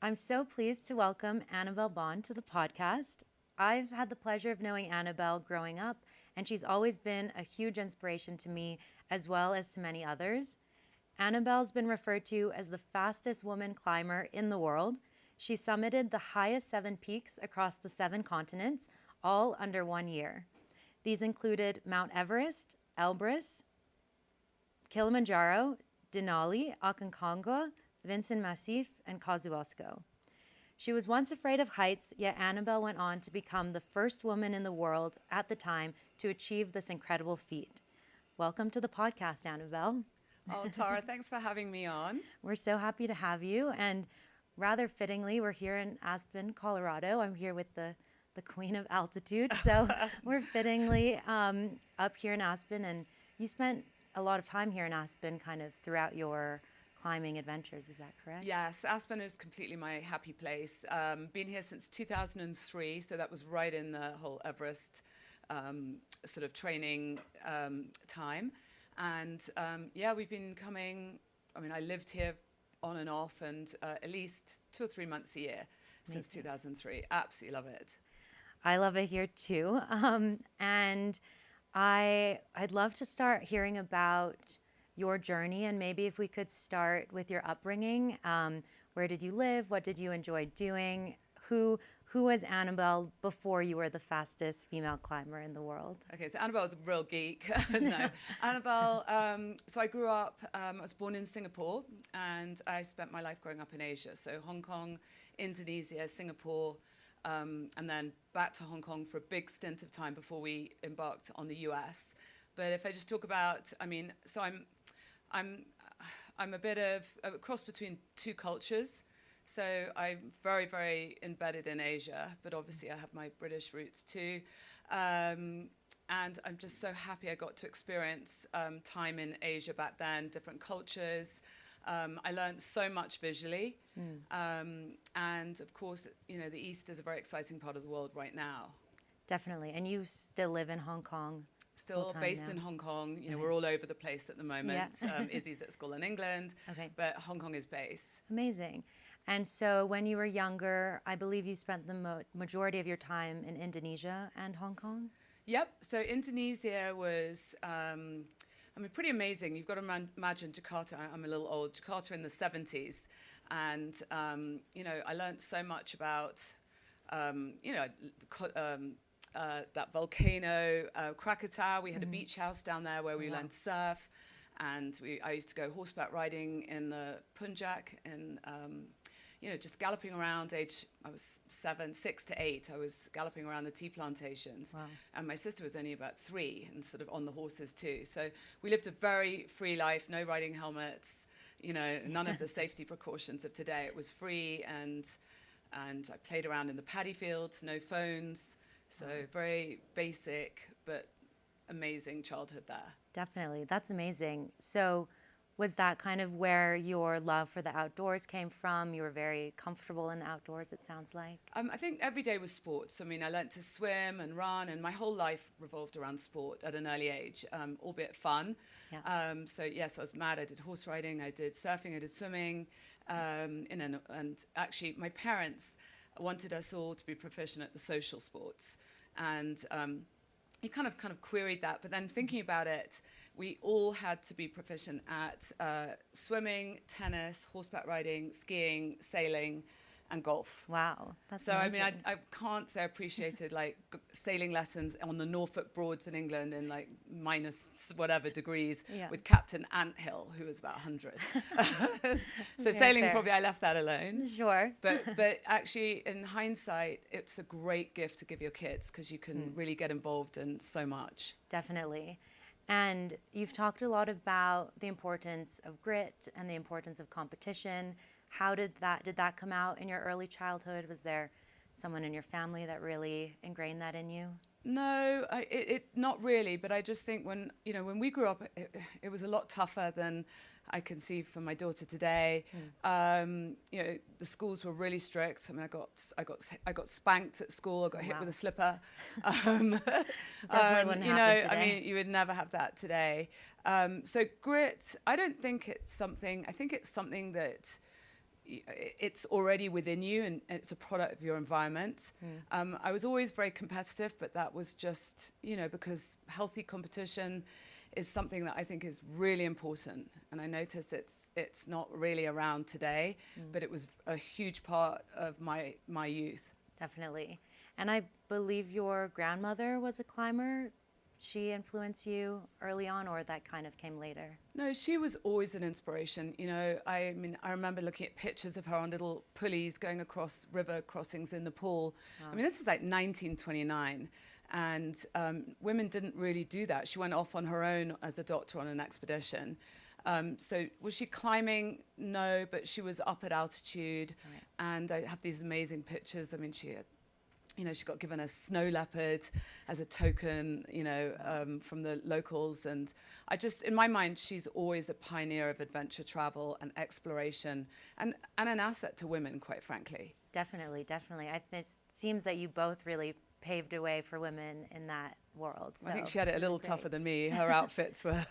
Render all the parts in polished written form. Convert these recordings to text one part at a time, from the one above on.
I'm so pleased to welcome Annabelle Bond to the podcast. I've had the pleasure of knowing Annabelle growing up, and she's always been a huge inspiration to me as well as to many others. Annabelle's been referred to as the fastest woman climber in the world. She summited the highest 7 peaks across the 7 continents, all under 1 year. These included Mount Everest, Elbrus, Kilimanjaro, Denali, Aconcagua, Vincent Massif, and Kosciuszko. She was once afraid of heights, yet Annabelle went on to become the first woman in the world at the time to achieve this incredible feat. Welcome to the podcast, Annabelle. Oh, Tara, thanks for having me on. We're so happy to have you, and rather fittingly, we're here in Aspen, Colorado. I'm here with the queen of altitude, so we're fittingly up here in Aspen, and you spent a lot of time here in Aspen kind of throughout your climbing adventures, is that correct? Yes, Aspen is completely my happy place. Been here since 2003, so that was right in the whole Everest sort of training time. And yeah, we've been coming, I lived here on and off and at least 2 or 3 months a year since 2003. Absolutely love it. I love it here too. And I'd love to start hearing about your journey, and maybe if we could start with your upbringing. Where did you live? What did you enjoy doing? Who was Annabelle before you were the fastest female climber in the world? Okay, so Annabelle was a real geek. No, Annabelle, so I grew up, I was born in Singapore, and I spent my life growing up in Asia. So Hong Kong, Indonesia, Singapore, and then back to Hong Kong for a big stint of time before we embarked on the US. But if I just talk about, so I'm a bit of a cross between two cultures. So I'm very, very embedded in Asia, but obviously I have my British roots too. And I'm just so happy I got to experience time in Asia back then, different cultures. I learned so much visually. And of course, the East is a very exciting part of the world right now. Definitely. And you still live in Hong Kong? Still based in Hong Kong. We're all over the place at the moment. Yeah. Izzy's at school in England, but Hong Kong is base. Amazing. And so when you were younger, I believe you spent the majority of your time in Indonesia and Hong Kong? Yep. So Indonesia was, pretty amazing. You've got to imagine Jakarta. I'm a little old. Jakarta in the 70s. And, I learned so much about, that volcano, Krakatau. We had a beach house down there where we learned to surf. And I used to go horseback riding in the Punjak and, just galloping around I was 6 to 8. I was galloping around the tea plantations. Wow. And my sister was only about 3 and sort of on the horses too. So we lived a very free life, no riding helmets, none of the safety precautions of today. It was free and I played around in the paddy fields, no phones. So very basic, but amazing childhood there. Definitely. That's amazing. So was that kind of where your love for the outdoors came from? You were very comfortable in the outdoors, it sounds like. I think every day was sports. I learned to swim and run, and my whole life revolved around sport at an early age, albeit fun. Yeah. So yes, I was mad. I did horse riding, I did surfing, I did swimming. And actually, my parents wanted us all to be proficient at the social sports. And he kind of queried that, but then thinking about it, we all had to be proficient at swimming, tennis, horseback riding, skiing, sailing, and golf. Wow, that's amazing. I can't say I appreciated sailing lessons on the Norfolk Broads in England in minus whatever degrees with Captain Anthill, who was about 100. So sailing, fair. Probably I left that alone. Sure. But actually, in hindsight, it's a great gift to give your kids because you can really get involved in so much. Definitely. And you've talked a lot about the importance of grit and the importance of competition. How did that come out in your early childhood? Was there someone in your family that really ingrained that in you? No, not really. But I just think when we grew up, it was a lot tougher than I can see from my daughter today. The schools were really strict. I got spanked at school. I got hit with a slipper. Definitely wouldn't happen today. You would never have that today. So grit, I don't think it's something. I think it's something that it's already within you, and it's a product of your environment. I was always very competitive, but that was just, because healthy competition is something that I think is really important. And I notice it's not really around today, but it was a huge part of my youth. Definitely. And I believe your grandmother was a climber. She influenced you early on, or that kind of came later? No, she was always an inspiration. I remember looking at pictures of her on little pulleys going across river crossings in Nepal. Wow. This is like 1929. And women didn't really do that. She went off on her own as a doctor on an expedition. So was she climbing? No, but she was up at altitude. Right. And I have these amazing pictures. She had, she got given a snow leopard as a token, from the locals. And in my mind, she's always a pioneer of adventure travel and exploration and an asset to women, quite frankly. Definitely, definitely. It seems that you both really paved a way for women in that world. So I think she had it a little tougher than me. Her outfits were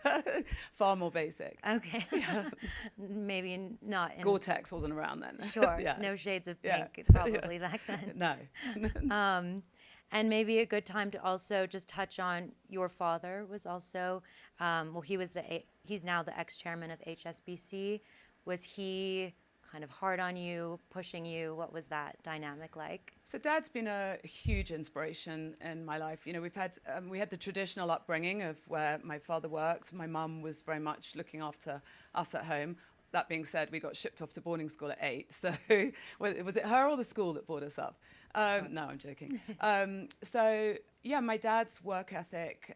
far more basic. Okay. Yeah. Maybe not. Gore-Tex wasn't around then. Sure. Yeah. No shades of pink probably back then. No. And maybe a good time to also just touch on your father was also, he's now the ex-chairman of HSBC. Was he kind of hard on you, pushing you? What was that dynamic like? So Dad's been a huge inspiration in my life. We had the traditional upbringing of where my father worked. My mum was very much looking after us at home. That being said, we got shipped off to boarding school at 8. So was it her or the school that brought us up? No, I'm joking. My dad's work ethic,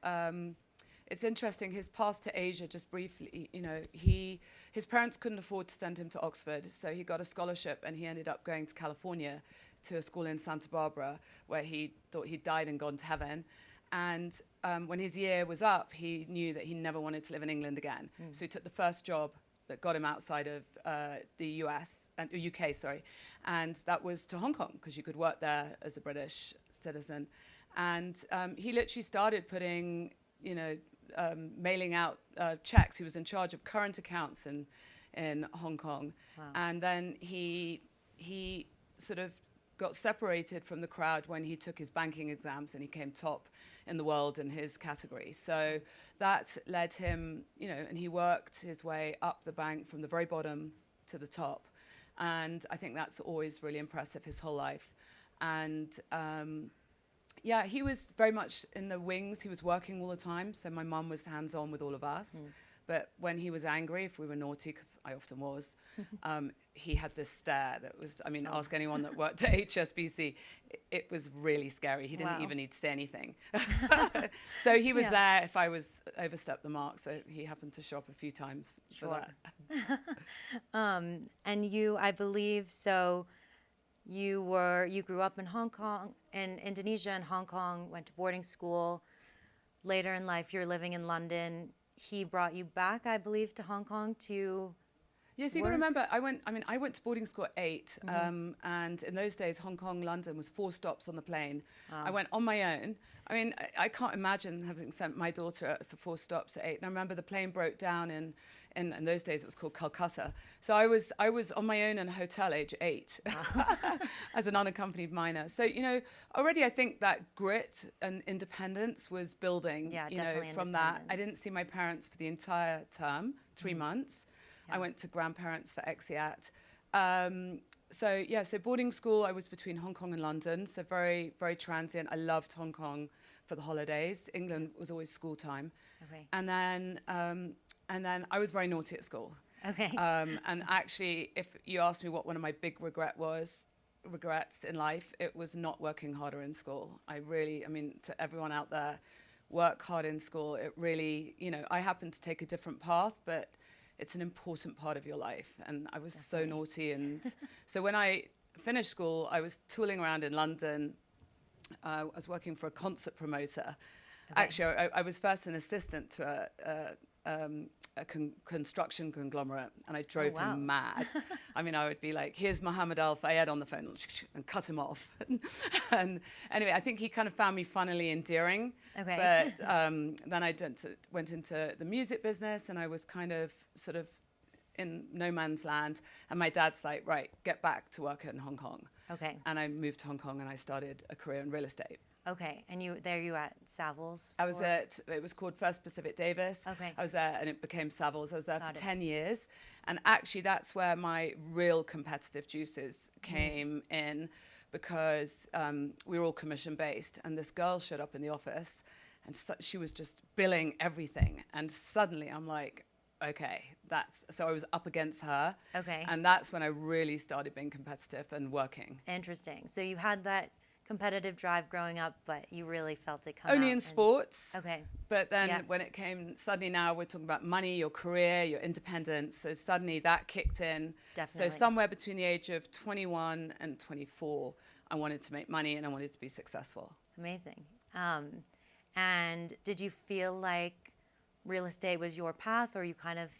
it's interesting, his path to Asia, just briefly, his parents couldn't afford to send him to Oxford, so he got a scholarship and he ended up going to California to a school in Santa Barbara where he thought he'd died and gone to heaven. And when his year was up, he knew that he never wanted to live in England again. So he took the first job that got him outside of the UK, and that was to Hong Kong, because you could work there as a British citizen. And he literally started putting, mailing out checks. He was in charge of current accounts in Hong Kong. Wow. And then he sort of got separated from the crowd when he took his banking exams, and he came top in the world in his category. So that led him, and he worked his way up the bank from the very bottom to the top. And I think that's always really impressive, his whole life. And he was very much in the wings. He was working all the time. So my mum was hands-on with all of us. But when he was angry, if we were naughty, because I often was, he had this stare that was, ask anyone that worked at HSBC, it was really scary. He didn't even need to say anything. So he was there if I was overstepped the mark. So he happened to show up a few times for that. And you, I believe, so you grew up in Hong Kong, in Indonesia and Hong Kong, went to boarding school. Later in life, you're living in London. He brought you back, I believe, to Hong Kong to Yes, you can remember, I went to boarding school at 8, and in those days, Hong Kong, London was 4 stops on the plane. Wow. I went on my own. I can't imagine having sent my daughter for 4 stops at 8. And I remember the plane broke down in those days, it was called Calcutta. So I was on my own in a hotel age 8 as an unaccompanied minor. So, already I think that grit and independence was building, from that. I didn't see my parents for the entire term, 3 months. I went to grandparents for exeat. So boarding school, I was between Hong Kong and London, so very, very transient. I loved Hong Kong for the holidays. England was always school time. Okay. And then I was very naughty at school. Okay. And actually, if you asked me what one of my big regrets in life, it was not working harder in school. To everyone out there, work hard in school. It really, I happened to take a different path, but it's an important part of your life. And I was so naughty. And so when I finished school, I was tooling around in London. I was working for a concert promoter. Okay. Actually, I was first an assistant to a construction conglomerate, and I drove him mad. I would be like, here's Mohammed Al Fayed on the phone, and cut him off. And anyway, I think he kind of found me funnily endearing. Okay. But then I went into the music business, and I was kind of sort of in no man's land. And my dad's like, right, get back to work in Hong Kong. Okay. And I moved to Hong Kong and I started a career in real estate. Okay. And you at Savills? I was it was called First Pacific Davis. Okay. I was there and it became Savills. I was there for it. 10 years. And actually that's where my real competitive juices came in, because we were all commission based, and this girl showed up in the office and she was just billing everything. And suddenly I'm like, okay, so I was up against her. Okay. And that's when I really started being competitive and working. Interesting. So you had that competitive drive growing up, but you really felt it come Only out in sports. Okay. But then when it came, suddenly now we're talking about money, your career, your independence. So suddenly that kicked in. Definitely. So somewhere between the age of 21 and 24, I wanted to make money and I wanted to be successful. Amazing. And did you feel like real estate was your path, or you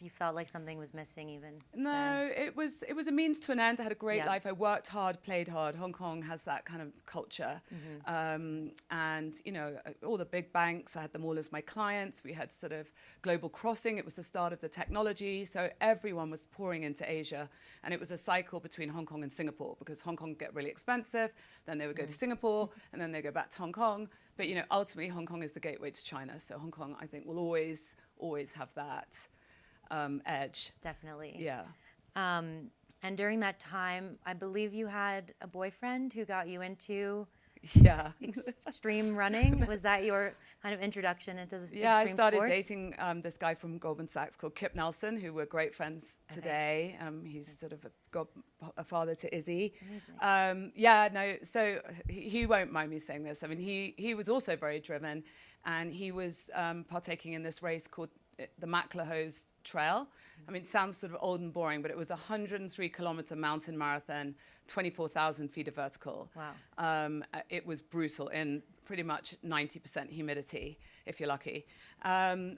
felt like something was missing even? No, it was a means to an end. I had a great Yeah. life. I worked hard, played hard. Hong Kong has that kind of culture. And, you know, all the big banks, I had them all as my clients. We had sort of global crossing. It was the start of the technology. So everyone was pouring into Asia. And it was a cycle between Hong Kong and Singapore, because Hong Kong would get really expensive. Then they would go to Singapore, and then they go back to Hong Kong. But, you know, ultimately Hong Kong is the gateway to China. So Hong Kong, I think, will always have that edge. Definitely. Yeah. And during that time, I believe you had a boyfriend who got you into Yeah. extreme running. Was that your kind of introduction into the Yeah, I extreme started sports? dating this guy from Goldman Sachs called Kip Nelson, who we're great friends today. He's sort of a father to Izzy. Amazing. Yeah, no, so he won't mind me saying this. I mean, he was also very driven, and he was partaking in this race called the Maclehose Trail. I mean, it sounds sort of old and boring, but it was a 103-kilometer mountain marathon, 24,000 feet of vertical. Wow. It was brutal in pretty much 90% humidity, if you're lucky. So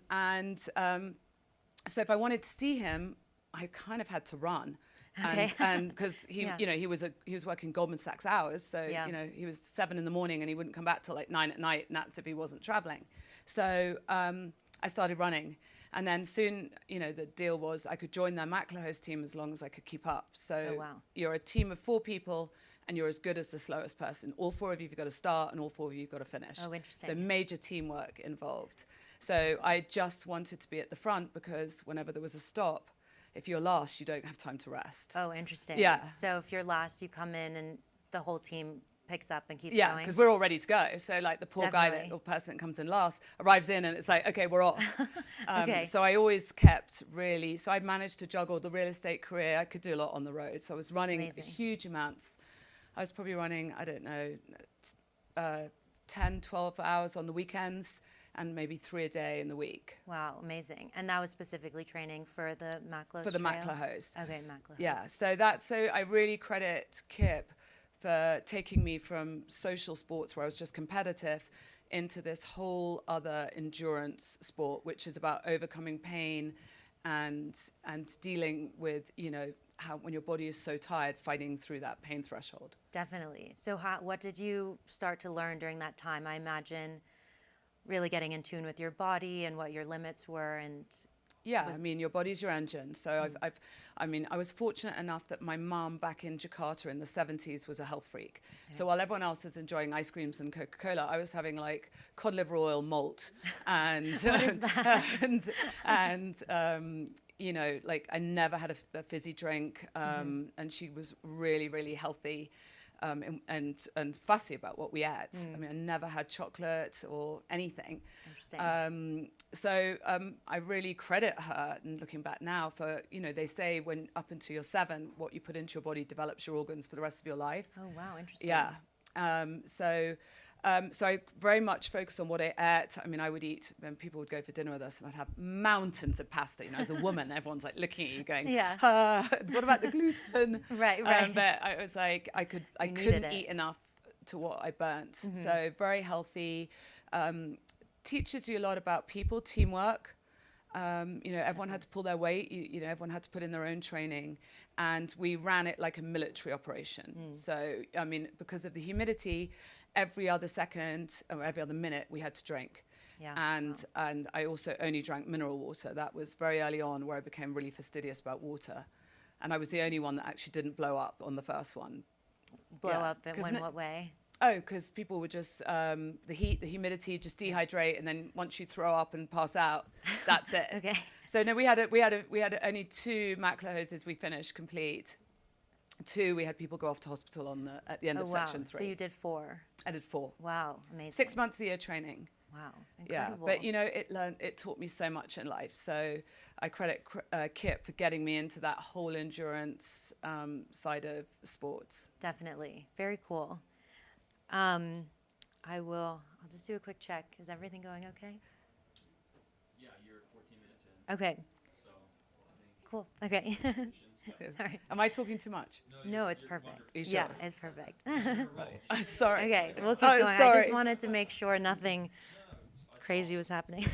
if I wanted to see him, I kind of had to run. Okay. And because he, Yeah. you know, he was working Goldman Sachs hours, so Yeah. you know, he was 7 in the morning and he wouldn't come back till like 9 at night, and that's if he wasn't traveling. So I started running, and then soon, you know, the deal was I could join their Maclehose team as long as I could keep up. So Oh, wow. you're a team of 4 people, and you're as good as the slowest person. All 4 of you have got to start, and all 4 of you have got to finish. Oh, interesting. So major teamwork involved. So I just wanted to be at the front, because whenever there was a stop, if you're last, you don't have time to rest. Oh, interesting. Yeah. So if you're last, you come in and the whole team picks up and keeps Yeah, going? because we're all ready to go. So like the poor guy Definitely. or person that comes in last arrives in, and it's like, okay, we're off. Okay. So I always kept really, so I managed to juggle the real estate career. I could do a lot on the road. So I was running Amazing. huge amounts. I was probably running, I don't know, 10, 12 hours on the weekends, and maybe 3 a day in the week. Wow, amazing. And that was specifically training for the Maclehose For the Trail? Maclehose. Okay, Maclehose. Yeah, so I really credit Kip for taking me from social sports, where I was just competitive, into this whole other endurance sport, which is about overcoming pain and dealing with, you know, how when your body is so tired, fighting through that pain threshold. Definitely. So what did you start to learn during that time? I imagine really getting in tune with your body and what your limits were, and Yeah, I mean, your body's your engine. So I was fortunate enough that my mum back in Jakarta in the 70s was a health freak. Okay. So while everyone else is enjoying ice creams and Coca-Cola, I was having like cod liver oil malt and What is that? and you know, like I never had a fizzy drink, and she was really, really healthy. And fussy about what we ate. I mean, I never had chocolate or anything. Interesting. So I really credit her, and looking back now, for, you know, they say when up until you're 7, what you put into your body develops your organs for the rest of your life. Oh, wow, interesting. Yeah. So I very much focused on what I ate. I mean, I would eat, when people would go for dinner with us, and I'd have mountains of pasta. You know, as a woman, everyone's like looking at you going, Yeah. what about the gluten? Right. But I was like, I couldn't eat enough to what I burnt. So very healthy. Teaches you a lot about people, teamwork. You know, everyone had to pull their weight. You know, everyone had to put in their own training, and we ran it like a military operation. So, I mean, because of the humidity, every other second or every other minute we had to drink. Yeah. And I also only drank mineral water. That was very early on where I became really fastidious about water. And I was the only one that actually didn't blow up on the first one. Blow Yeah, up in 'cause what way? Oh, because people would just, the heat, the humidity, just dehydrate. And then once you throw up and pass out, that's it. Okay. So no, we had only 2macla hoses we finished complete. 2, we had people go off to hospital at the end of section 3. So you did 4. I did 4. Wow, amazing. 6 months a year training. Wow, incredible. Yeah, but it taught me so much in life. So I credit Kip for getting me into that whole endurance side of sports. Definitely, very cool. I'll just do a quick check. Is everything going okay? Yeah, you're 14 minutes in. Okay. So I think Cool. Okay. Sorry. Am I talking too much? No, it's you're perfect. wonderful. You Yeah, sure? it's perfect. Sorry. Okay, we'll keep Oh, going. I sorry. just wanted to make sure nothing crazy was happening.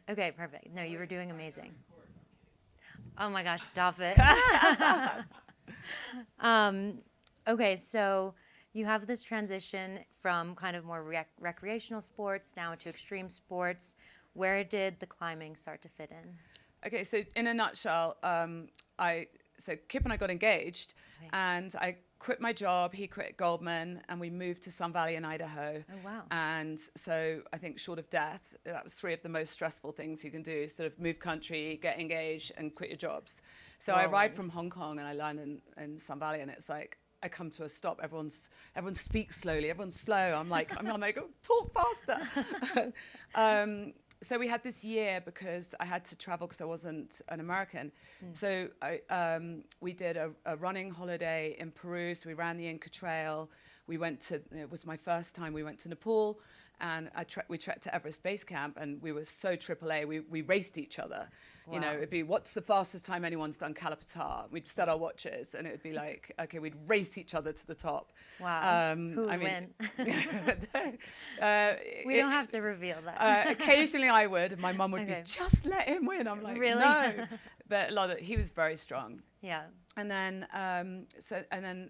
Okay, perfect. No, you were doing amazing. Oh my gosh, stop it. Okay, so you have this transition from kind of more recreational sports now to extreme sports. Where did the climbing start to fit in? Okay, so in a nutshell, so Kip and I got engaged, Right. and I quit my job. He quit Goldman, and we moved to Sun Valley in Idaho. Oh, wow. And so I think short of death, that was 3 of the most stressful things you can do: sort of move country, get engaged, and quit your jobs. So I arrived from Hong Kong, and I landed in Sun Valley, and it's like I come to a stop. Everyone speaks slowly. Everyone's slow. I'm like, oh, talk faster. So we had this year because I had to travel because I wasn't an American. So we did a running holiday in Peru. So we ran the Inca Trail. It was my first time. We went to Nepal, and we trekked to Everest Base Camp, and we were so AAA. We raced each other. You know, Wow. it'd be, what's the fastest time anyone's done Kalapatar? We'd set our watches, and it would be like, okay, we'd race each other to the top. Wow. Who would win? We don't have to reveal that. Occasionally I would. My mum would Okay. be, just let him win. I'm like, Really? no. But he was very strong. Yeah. And then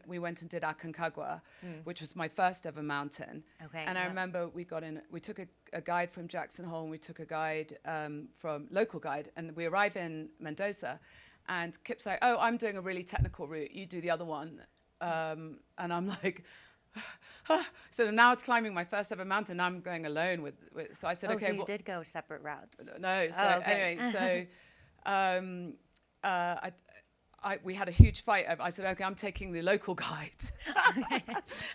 we went and did Aconcagua, which was my first ever mountain. Okay, And I yeah. remember we took a guide from Jackson Hole, and we took a guide local guide, and we arrive in Mendoza, and Kip's like, oh, I'm doing a really technical route. You do the other one. And I'm like, so now it's climbing my first ever mountain. I'm going alone with so I said, okay. So you did go separate routes. No. So okay. anyway, we had a huge fight. I said, okay, I'm taking the local guide.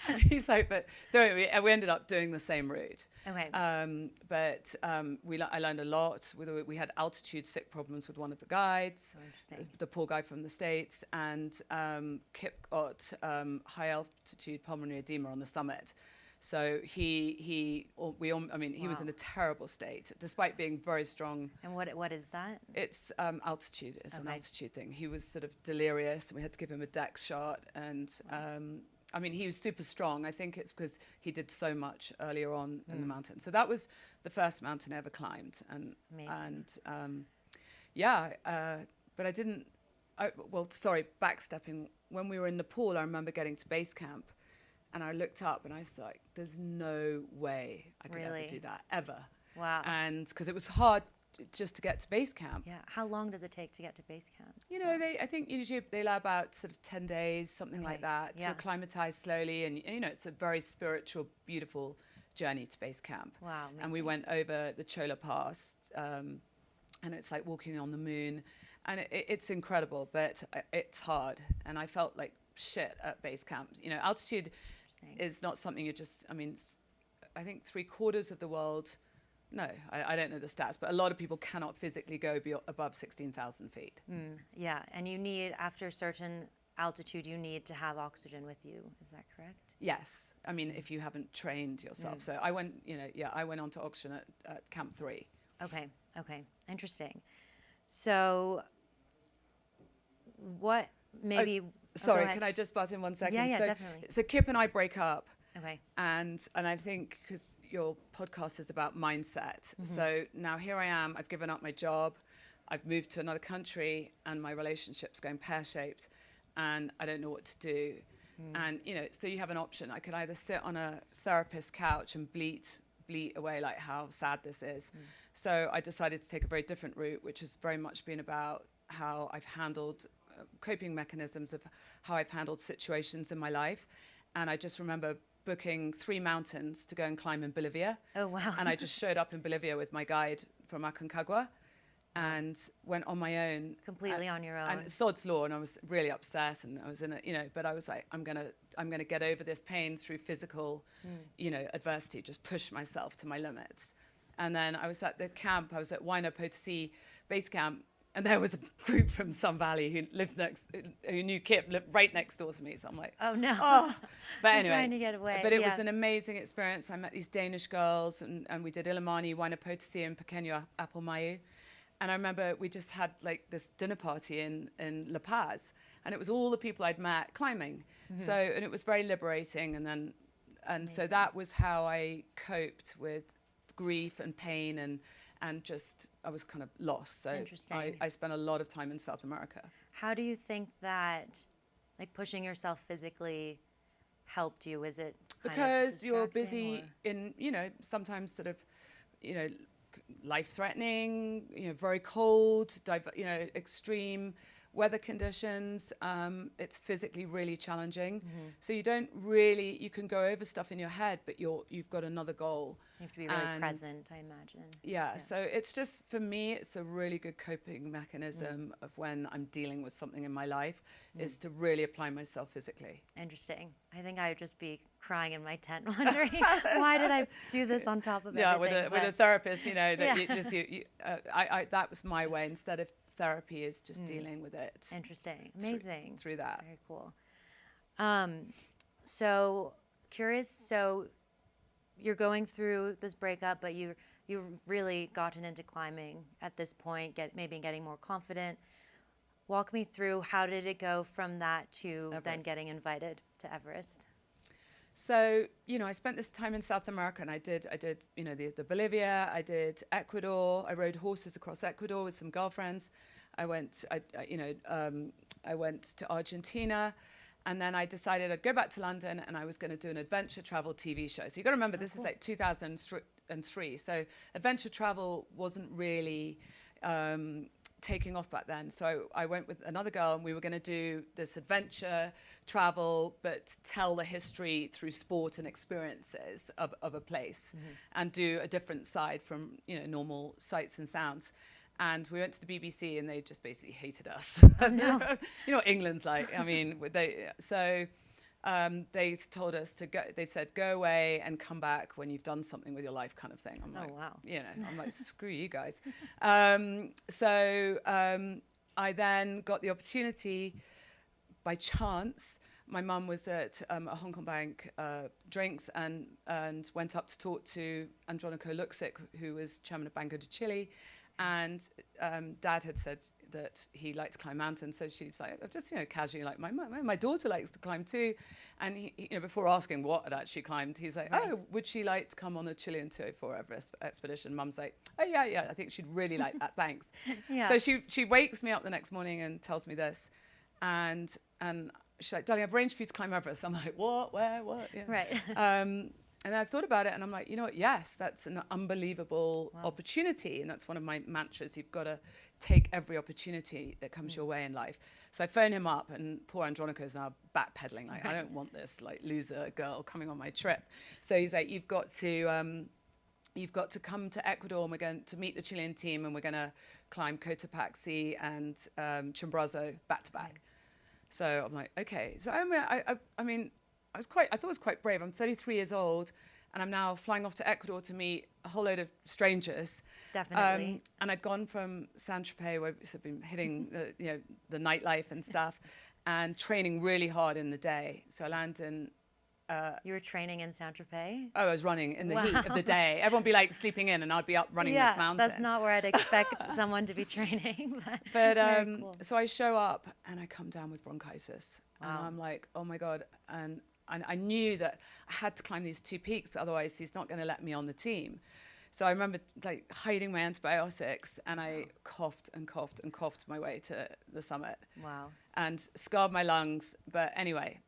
And he's like, but so anyway, we ended up doing the same route. Okay. I learned a lot. We had altitude sick problems with one of the guides, So interesting. the poor guy from the States, and Kip got high altitude pulmonary edema on the summit. So he was in a terrible state, despite being very strong. And what is that? It's altitude. It's an Okay. altitude thing. He was sort of delirious, and we had to give him a dex shot. And he was super strong. I think it's because he did so much earlier on in the mountain. So that was the first mountain I ever climbed. Amazing. But I didn't. Backstepping. When we were in Nepal, I remember getting to base camp. And I looked up and I was like, there's no way I could Really? ever do that, ever. Wow. And because it was hard just to get to base camp. Yeah. How long does it take to get to base camp? I think usually they allow about sort of 10 days, something like that, to yeah. acclimatize slowly. And, it's a very spiritual, beautiful journey to base camp. Wow, And we amazing. went over the Chola Pass, and it's like walking on the moon. And it's incredible, but it's hard. And I felt like shit at base camp. Altitude is not something you just, I think 3/4 of the world, no, I don't know the stats, but a lot of people cannot physically go above 16,000 feet. Yeah. And you need, after a certain altitude, you need to have oxygen with you. Is that correct? Yes. If you haven't trained yourself. So I went, I went on to oxygen at Camp 3. Okay. Interesting. So what maybe... Sorry, go ahead. can I just butt in 1 second? Yeah, so, definitely. So Kip and I break up. Okay. And I think because your podcast is about mindset. Mm-hmm. So now here I am, I've given up my job, I've moved to another country, and my relationship's going pear-shaped, and I don't know what to do. And, so you have an option. I could either sit on a therapist's couch and bleat bleat away like how sad this is. So I decided to take a very different route, which has very much been about how I've handled coping mechanisms of how I've handled situations in my life. And I just remember booking 3 mountains to go and climb in Bolivia. Oh, wow. And I just showed up in Bolivia with my guide from Aconcagua and went on my own. Completely on your own. And sod's law, and I was really upset, and I was in a, but I was like, I'm gonna get over this pain through physical, adversity, just push myself to my limits. And then I was at the camp, I was at Huayna Potosi base camp, and there was a group from Sun Valley who knew Kip, lived right next door to me. So I'm like, oh no. Oh. But I'm anyway, trying to get away. But it was an amazing experience. I met these Danish girls, and we did Illimani, Huayna Potosi, and Pequeño Apalmayu. And I remember we just had like this dinner party in La Paz, and it was all the people I'd met climbing. So, and it was very liberating. And so that was how I coped with grief and pain, and just I was kind of lost. So I spent a lot of time in South America. How do you think that, like, pushing yourself physically helped you? Is it because you're busy in, sometimes sort of, life-threatening, very cold, extreme weather conditions. It's physically really challenging. So you can go over stuff in your head, but you've got another goal. You have to be really present, I imagine. Yeah, so it's just, for me, it's a really good coping mechanism of when I'm dealing with something in my life, is to really apply myself physically. Interesting. I think I would just be crying in my tent wondering, why did I do this on top of everything? Yeah, with a therapist, that that was my way. Instead of therapy is just dealing with it. Interesting. Amazing. Through that. Very cool. So curious, so you're going through this breakup, but you've really gotten into climbing at this point, maybe getting more confident. Walk me through, how did it go from that to Everest. Then getting invited to Everest? So, I spent this time in South America, and I did, the Bolivia, I did Ecuador, I rode horses across Ecuador with some girlfriends. I went to Argentina, and then I decided I'd go back to London, and I was going to do an adventure travel TV show. So you got to remember, this is like 2003. So adventure travel wasn't really taking off back then. So I went with another girl, and we were going to do this adventure travel, but tell the history through sport and experiences of a place, and do a different side from normal sights and sounds. And we went to the BBC, and they just basically hated us. Oh, no. You know what England's like. I mean, they told us to go. They said, go away and come back when you've done something with your life, kind of thing. I'm like, wow. I'm like, screw you guys. I then got the opportunity by chance. My mum was at a Hong Kong bank drinks and went up to talk to Andronico Luksic, who was chairman of Banco de Chile. And Dad had said that he liked to climb mountains, so she's like, just casually, like, my daughter likes to climb too. And he, before asking what had actually climbed, he's like, oh, would she like to come on a Chilean 204 Everest expedition? Mum's like, oh yeah, I think she'd really like that, thanks. Yeah. So she wakes me up the next morning and tells me this, and she's like, darling, I've arranged for you to climb Everest. I'm like, what, where, what? Yeah. Right. And I thought about it, and I'm like, you know what? Yes, that's an unbelievable opportunity, and that's one of my mantras. You've got to take every opportunity that comes your way in life. So I phone him up, and poor Andronico's now backpedaling, like, I don't want this like loser girl coming on my trip. So he's like, you've got to come to Ecuador, and we're going to meet the Chilean team, and we're going to climb Cotopaxi and Chimborazo back to back. So I'm like, okay. So I thought it was quite brave. I'm 33 years old, and I'm now flying off to Ecuador to meet a whole load of strangers. Definitely. And I'd gone from Saint-Tropez, where I've been hitting the nightlife and stuff, and training really hard in the day. So I land in... you were training in Saint-Tropez? I was running in the heat of the day. Everyone would be like sleeping in, and I'd be up running this mountain. That's not where I'd expect someone to be training. But cool. So I show up, and I come down with bronchitis. Wow. And I'm like, oh my God. And I knew that I had to climb these 2 peaks, otherwise he's not going to let me on the team. So I remember like hiding my antibiotics, and I coughed and coughed and coughed my way to the summit. Wow. And scarred my lungs. But anyway,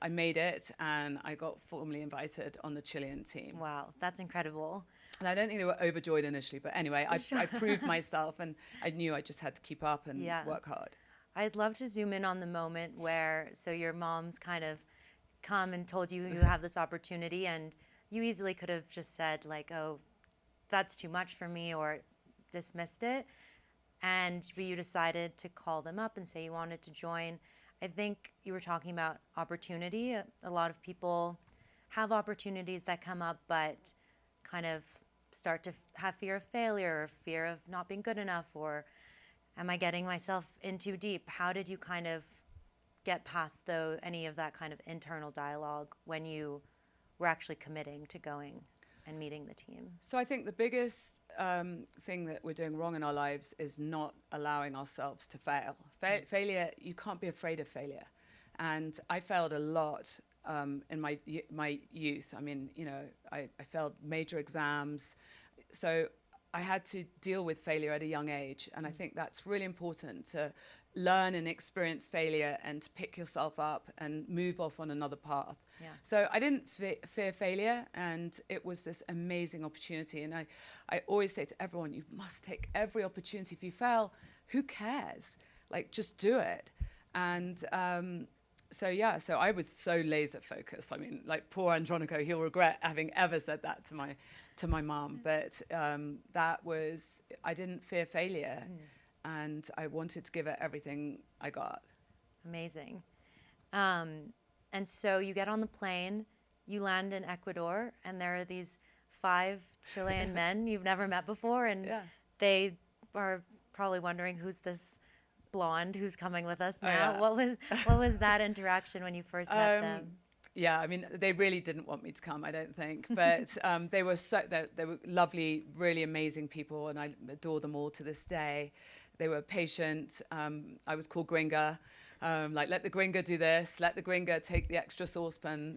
I made it, and I got formally invited on the Chilean team. Wow, that's incredible. And I don't think they were overjoyed initially, but anyway, I proved myself, and I knew I just had to keep up and work hard. I'd love to zoom in on the moment where, so your mom's kind of come and told you you have this opportunity, and you easily could have just said like, oh, that's too much for me, or dismissed it. But you decided to call them up and say you wanted to join. I think you were talking about opportunity. A lot of people have opportunities that come up, but kind of start to have fear of failure, or fear of not being good enough, or am I getting myself in too deep? How did you kind of get past any of that kind of internal dialogue when you were actually committing to going and meeting the team? So I think the biggest thing that we're doing wrong in our lives is not allowing ourselves to fail. Failure, you can't be afraid of failure. And I failed a lot in my youth. I mean, I failed major exams. So I had to deal with failure at a young age. And I think that's really important, to learn and experience failure and to pick yourself up and move off on another path. Yeah. So I didn't fear failure, and it was this amazing opportunity. And I always say to everyone, you must take every opportunity. If you fail, who cares? Like, just do it. And so I was so laser focused. I mean, like, poor Andronico, he'll regret having ever said that to my mom. But I didn't fear failure. And I wanted to give it everything I got. Amazing. And so you get on the plane, you land in Ecuador, and there are these 5 Chilean men you've never met before, and they are probably wondering, who's this blonde who's coming with us now? What was that interaction when you first met them? Yeah, I mean, they really didn't want me to come, I don't think. But they were lovely, really amazing people, and I adore them all to this day. They were patient. I was called Gringa. Like, let the Gringa do this. Let the Gringa take the extra saucepan.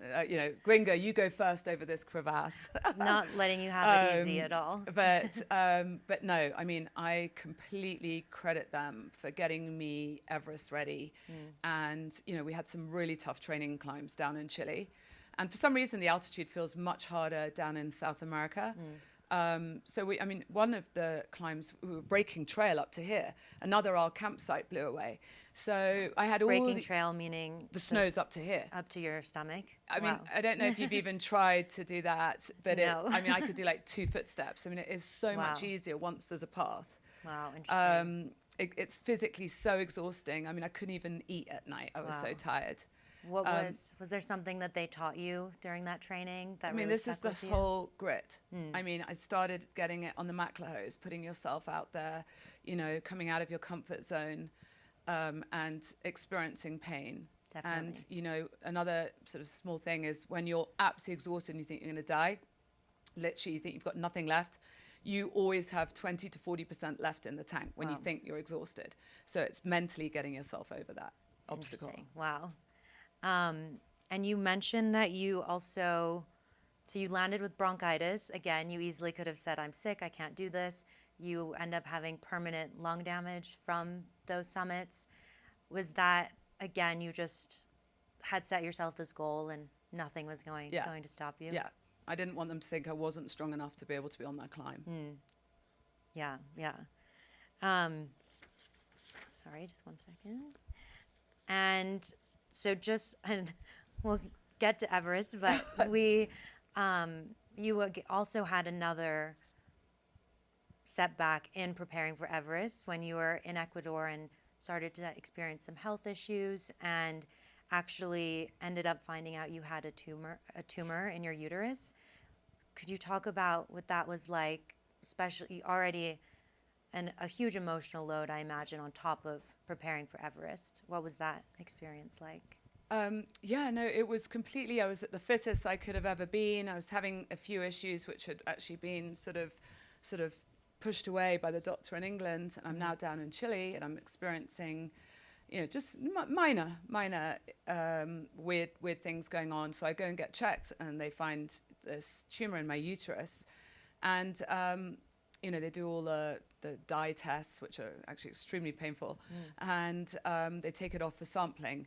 Gringa, you go first over this crevasse. Not letting you have it easy at all. But no, I mean, I completely credit them for getting me Everest ready. And, we had some really tough training climbs down in Chile. And for some reason, the altitude feels much harder down in South America. One of the climbs, we were breaking trail up to here. Another, our campsite blew away. So I had breaking trail, meaning the snow's up to here, up to your stomach. I mean, I don't know if you've even tried to do that, but no. I could do like 2 footsteps. I mean, it is so much easier once there's a path. Wow, interesting. It's physically so exhausting. I mean, I couldn't even eat at night. I was so tired. What was there something that they taught you during that training that really this is stuck the with you? whole grit. I mean, I started getting it on the Maclehose, putting yourself out there, coming out of your comfort zone, and experiencing pain. Definitely. And, another sort of small thing is when you're absolutely exhausted and you think you're going to die, literally you think you've got nothing left, you always have 20 to 40% left in the tank when you think you're exhausted. So it's mentally getting yourself over that obstacle. Wow. And you mentioned that you also, so you landed with bronchitis. Again, you easily could have said, I'm sick, I can't do this. You end up having permanent lung damage from those summits. Was that, again, you just had set yourself this goal and nothing was going to stop you? Yeah. I didn't want them to think I wasn't strong enough to be able to be on that climb. Yeah. Sorry, just one second. And so and we'll get to Everest, but you also had another setback in preparing for Everest when you were in Ecuador and started to experience some health issues and actually ended up finding out you had a tumor in your uterus. Could you talk about what that was like, especially already a huge emotional load, I imagine, on top of preparing for Everest? What was that experience like? It was completely, I was at the fittest I could have ever been. I was having a few issues which had actually been sort of pushed away by the doctor in England, and I'm now down in Chile, and I'm experiencing, just minor weird things going on. So I go and get checked, and they find this tumor in my uterus, and they do all the dye tests, which are actually extremely painful, and they take it off for sampling.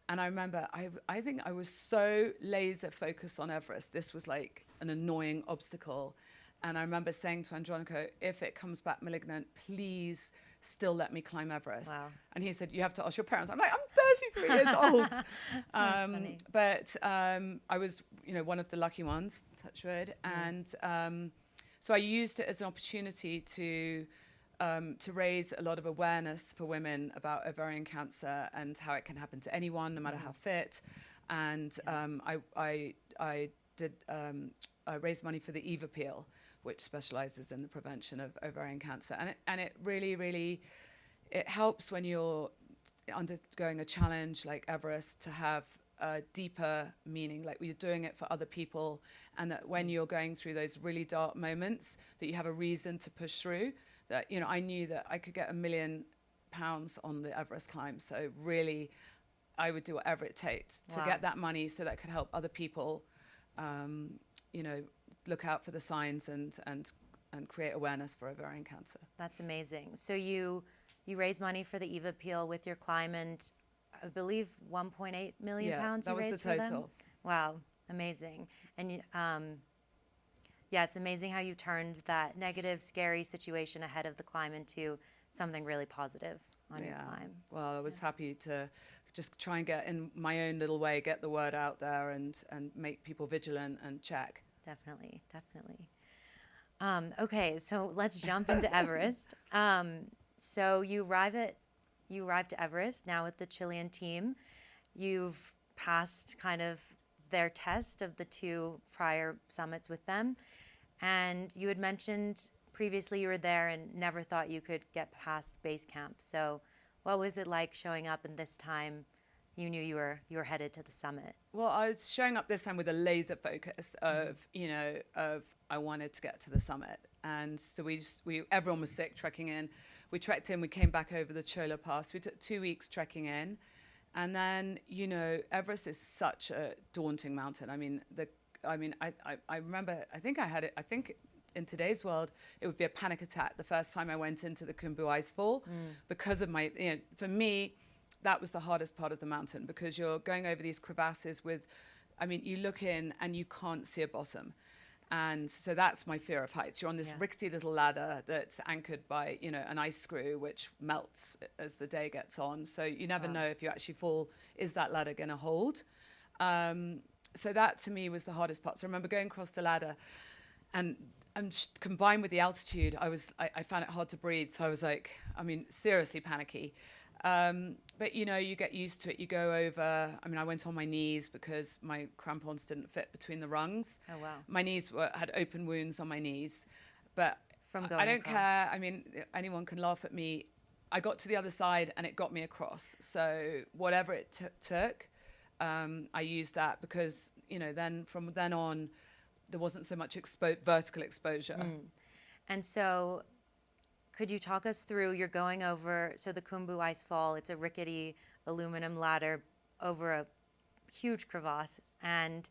And I remember, I think I was so laser focused on Everest. This was like an annoying obstacle. And I remember saying to Andronico, if it comes back malignant, please still let me climb Everest. Wow. And he said, you have to ask your parents. I'm like, I'm 33 years old. Funny. But I was, one of the lucky ones, touch wood. And so I used it as an opportunity to raise a lot of awareness for women about ovarian cancer and how it can happen to anyone, no matter how fit. And I raised money for the Eve Appeal, which specializes in the prevention of ovarian cancer. And it really, really, it helps when you're undergoing a challenge like Everest to have a deeper meaning, like you're doing it for other people, and that when you're going through those really dark moments, that you have a reason to push through. That, I knew that I could get £1 million on the Everest climb. So really, I would do whatever it takes to get that money so that could help other people, look out for the signs and create awareness for ovarian cancer. That's amazing. So you raised money for the Eve Appeal with your climb, and I believe 1.8 million pounds you raised for them? That was the total. Wow, amazing. And it's amazing how you turned that negative, scary situation ahead of the climb into something really positive on your climb. Well, I was happy to just try and get, in my own little way, get the word out there and make people vigilant and check. Definitely. Okay, so let's jump into Everest. So you arrived to Everest now with the Chilean team. You've passed kind of their test of the 2 prior summits with them. And you had mentioned previously you were there and never thought you could get past base camp. So what was it like showing up, and this time you knew you were headed to the summit? Well, I was showing up this time with a laser focus of I wanted to get to the summit. And so everyone was sick trekking in. We trekked in, we came back over the Chola Pass. We took 2 weeks trekking in. And then, Everest is such a daunting mountain. I remember, I think in today's world, it would be a panic attack the first time I went into the Khumbu Icefall because of my, for me, that was the hardest part of the mountain, because you're going over these crevasses you look in and you can't see a bottom. And so that's my fear of heights. You're on this rickety little ladder that's anchored by, an ice screw, which melts as the day gets on. So you never know if you actually fall, is that ladder going to hold? So that to me was the hardest part. So I remember going across the ladder, and combined with the altitude, I found it hard to breathe. So I was like, seriously panicky. But you get used to it. You go over, I went on my knees because my crampons didn't fit between the rungs. Oh, wow. My knees had open wounds on my knees, but From going I don't across. care. Anyone can laugh at me. I got to the other side and it got me across. So whatever it took, I used that because, then from then on, there wasn't so much vertical exposure. And so could you talk us through, you're going over, so the Khumbu Icefall, it's a rickety aluminum ladder over a huge crevasse, and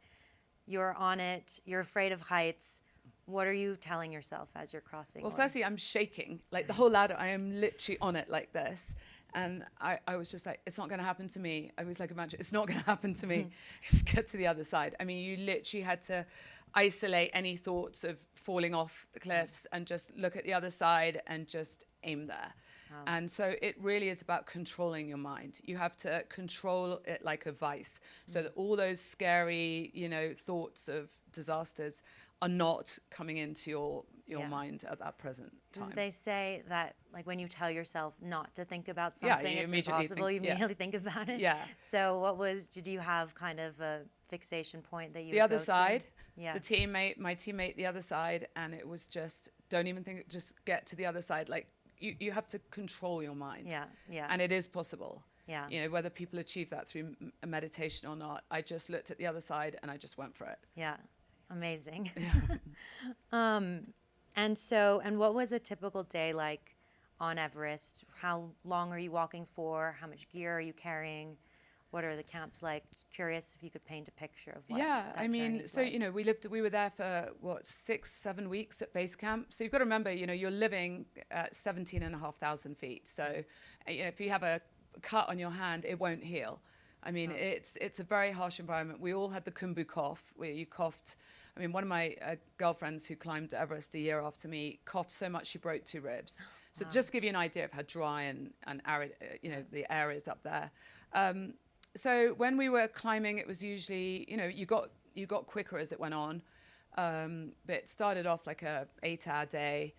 you're on it, you're afraid of heights. What are you telling yourself as you're crossing? Well, firstly, I'm shaking. Like the whole ladder, I am literally on it like this. And I was just like, it's not going to happen to me. I was like, imagine, it's not going to happen to me. Just get to the other side. You literally had to isolate any thoughts of falling off the cliffs and just look at the other side and just aim there. Wow. And so it really is about controlling your mind. You have to control it like a vice, so that all those scary, thoughts of disasters are not coming into your mind at that present time. Because they say that, like, when you tell yourself not to think about something, you it's immediately impossible. You immediately think about it. Yeah. So did you have kind of a fixation point that you the would other go side? To? Yeah. My teammate, the other side, and it was just, don't even think, just get to the other side. Like, you have to control your mind. Yeah. And it is possible. Yeah. Whether people achieve that through a meditation or not, I just looked at the other side and I just went for it. Yeah. Amazing. And what was a typical day like on Everest? How long are you walking for? How much gear are you carrying? What are the camps like? Curious if you could paint a picture of what that journey's like. We were there for 6-7 weeks at base camp. So you've got to remember, you're living at 17,500 feet. So, if you have a cut on your hand, it won't heal. I mean, it's a very harsh environment. We all had the Kumbu cough, where you coughed. I mean, one of my girlfriends who climbed Everest a year after me coughed so much she broke 2 ribs. So just to give you an idea of how dry and arid, the air is up there. So when we were climbing, it was usually, you got quicker as it went on. But it started off like a 8-hour day.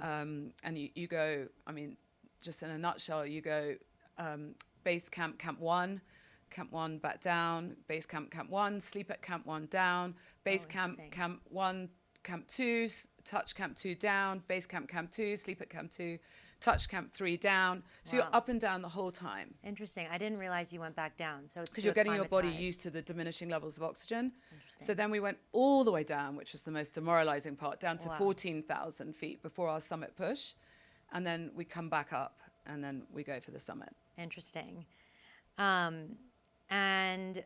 And you go, I mean, just in a nutshell, you go base camp, camp 1, camp 1 back down, base camp, camp 1, sleep at camp 1 down, base camp, camp 1, camp 2, touch camp 2 down, base camp, camp 2, sleep at camp 2, touch camp 3 down. So you're up and down the whole time. Interesting. I didn't realize you went back down. So it's because you're getting your body used to the diminishing levels of oxygen. So then we went all the way down, which was the most demoralizing part, down to 14,000 feet before our summit push. And then we come back up and then we go for the summit. Interesting. And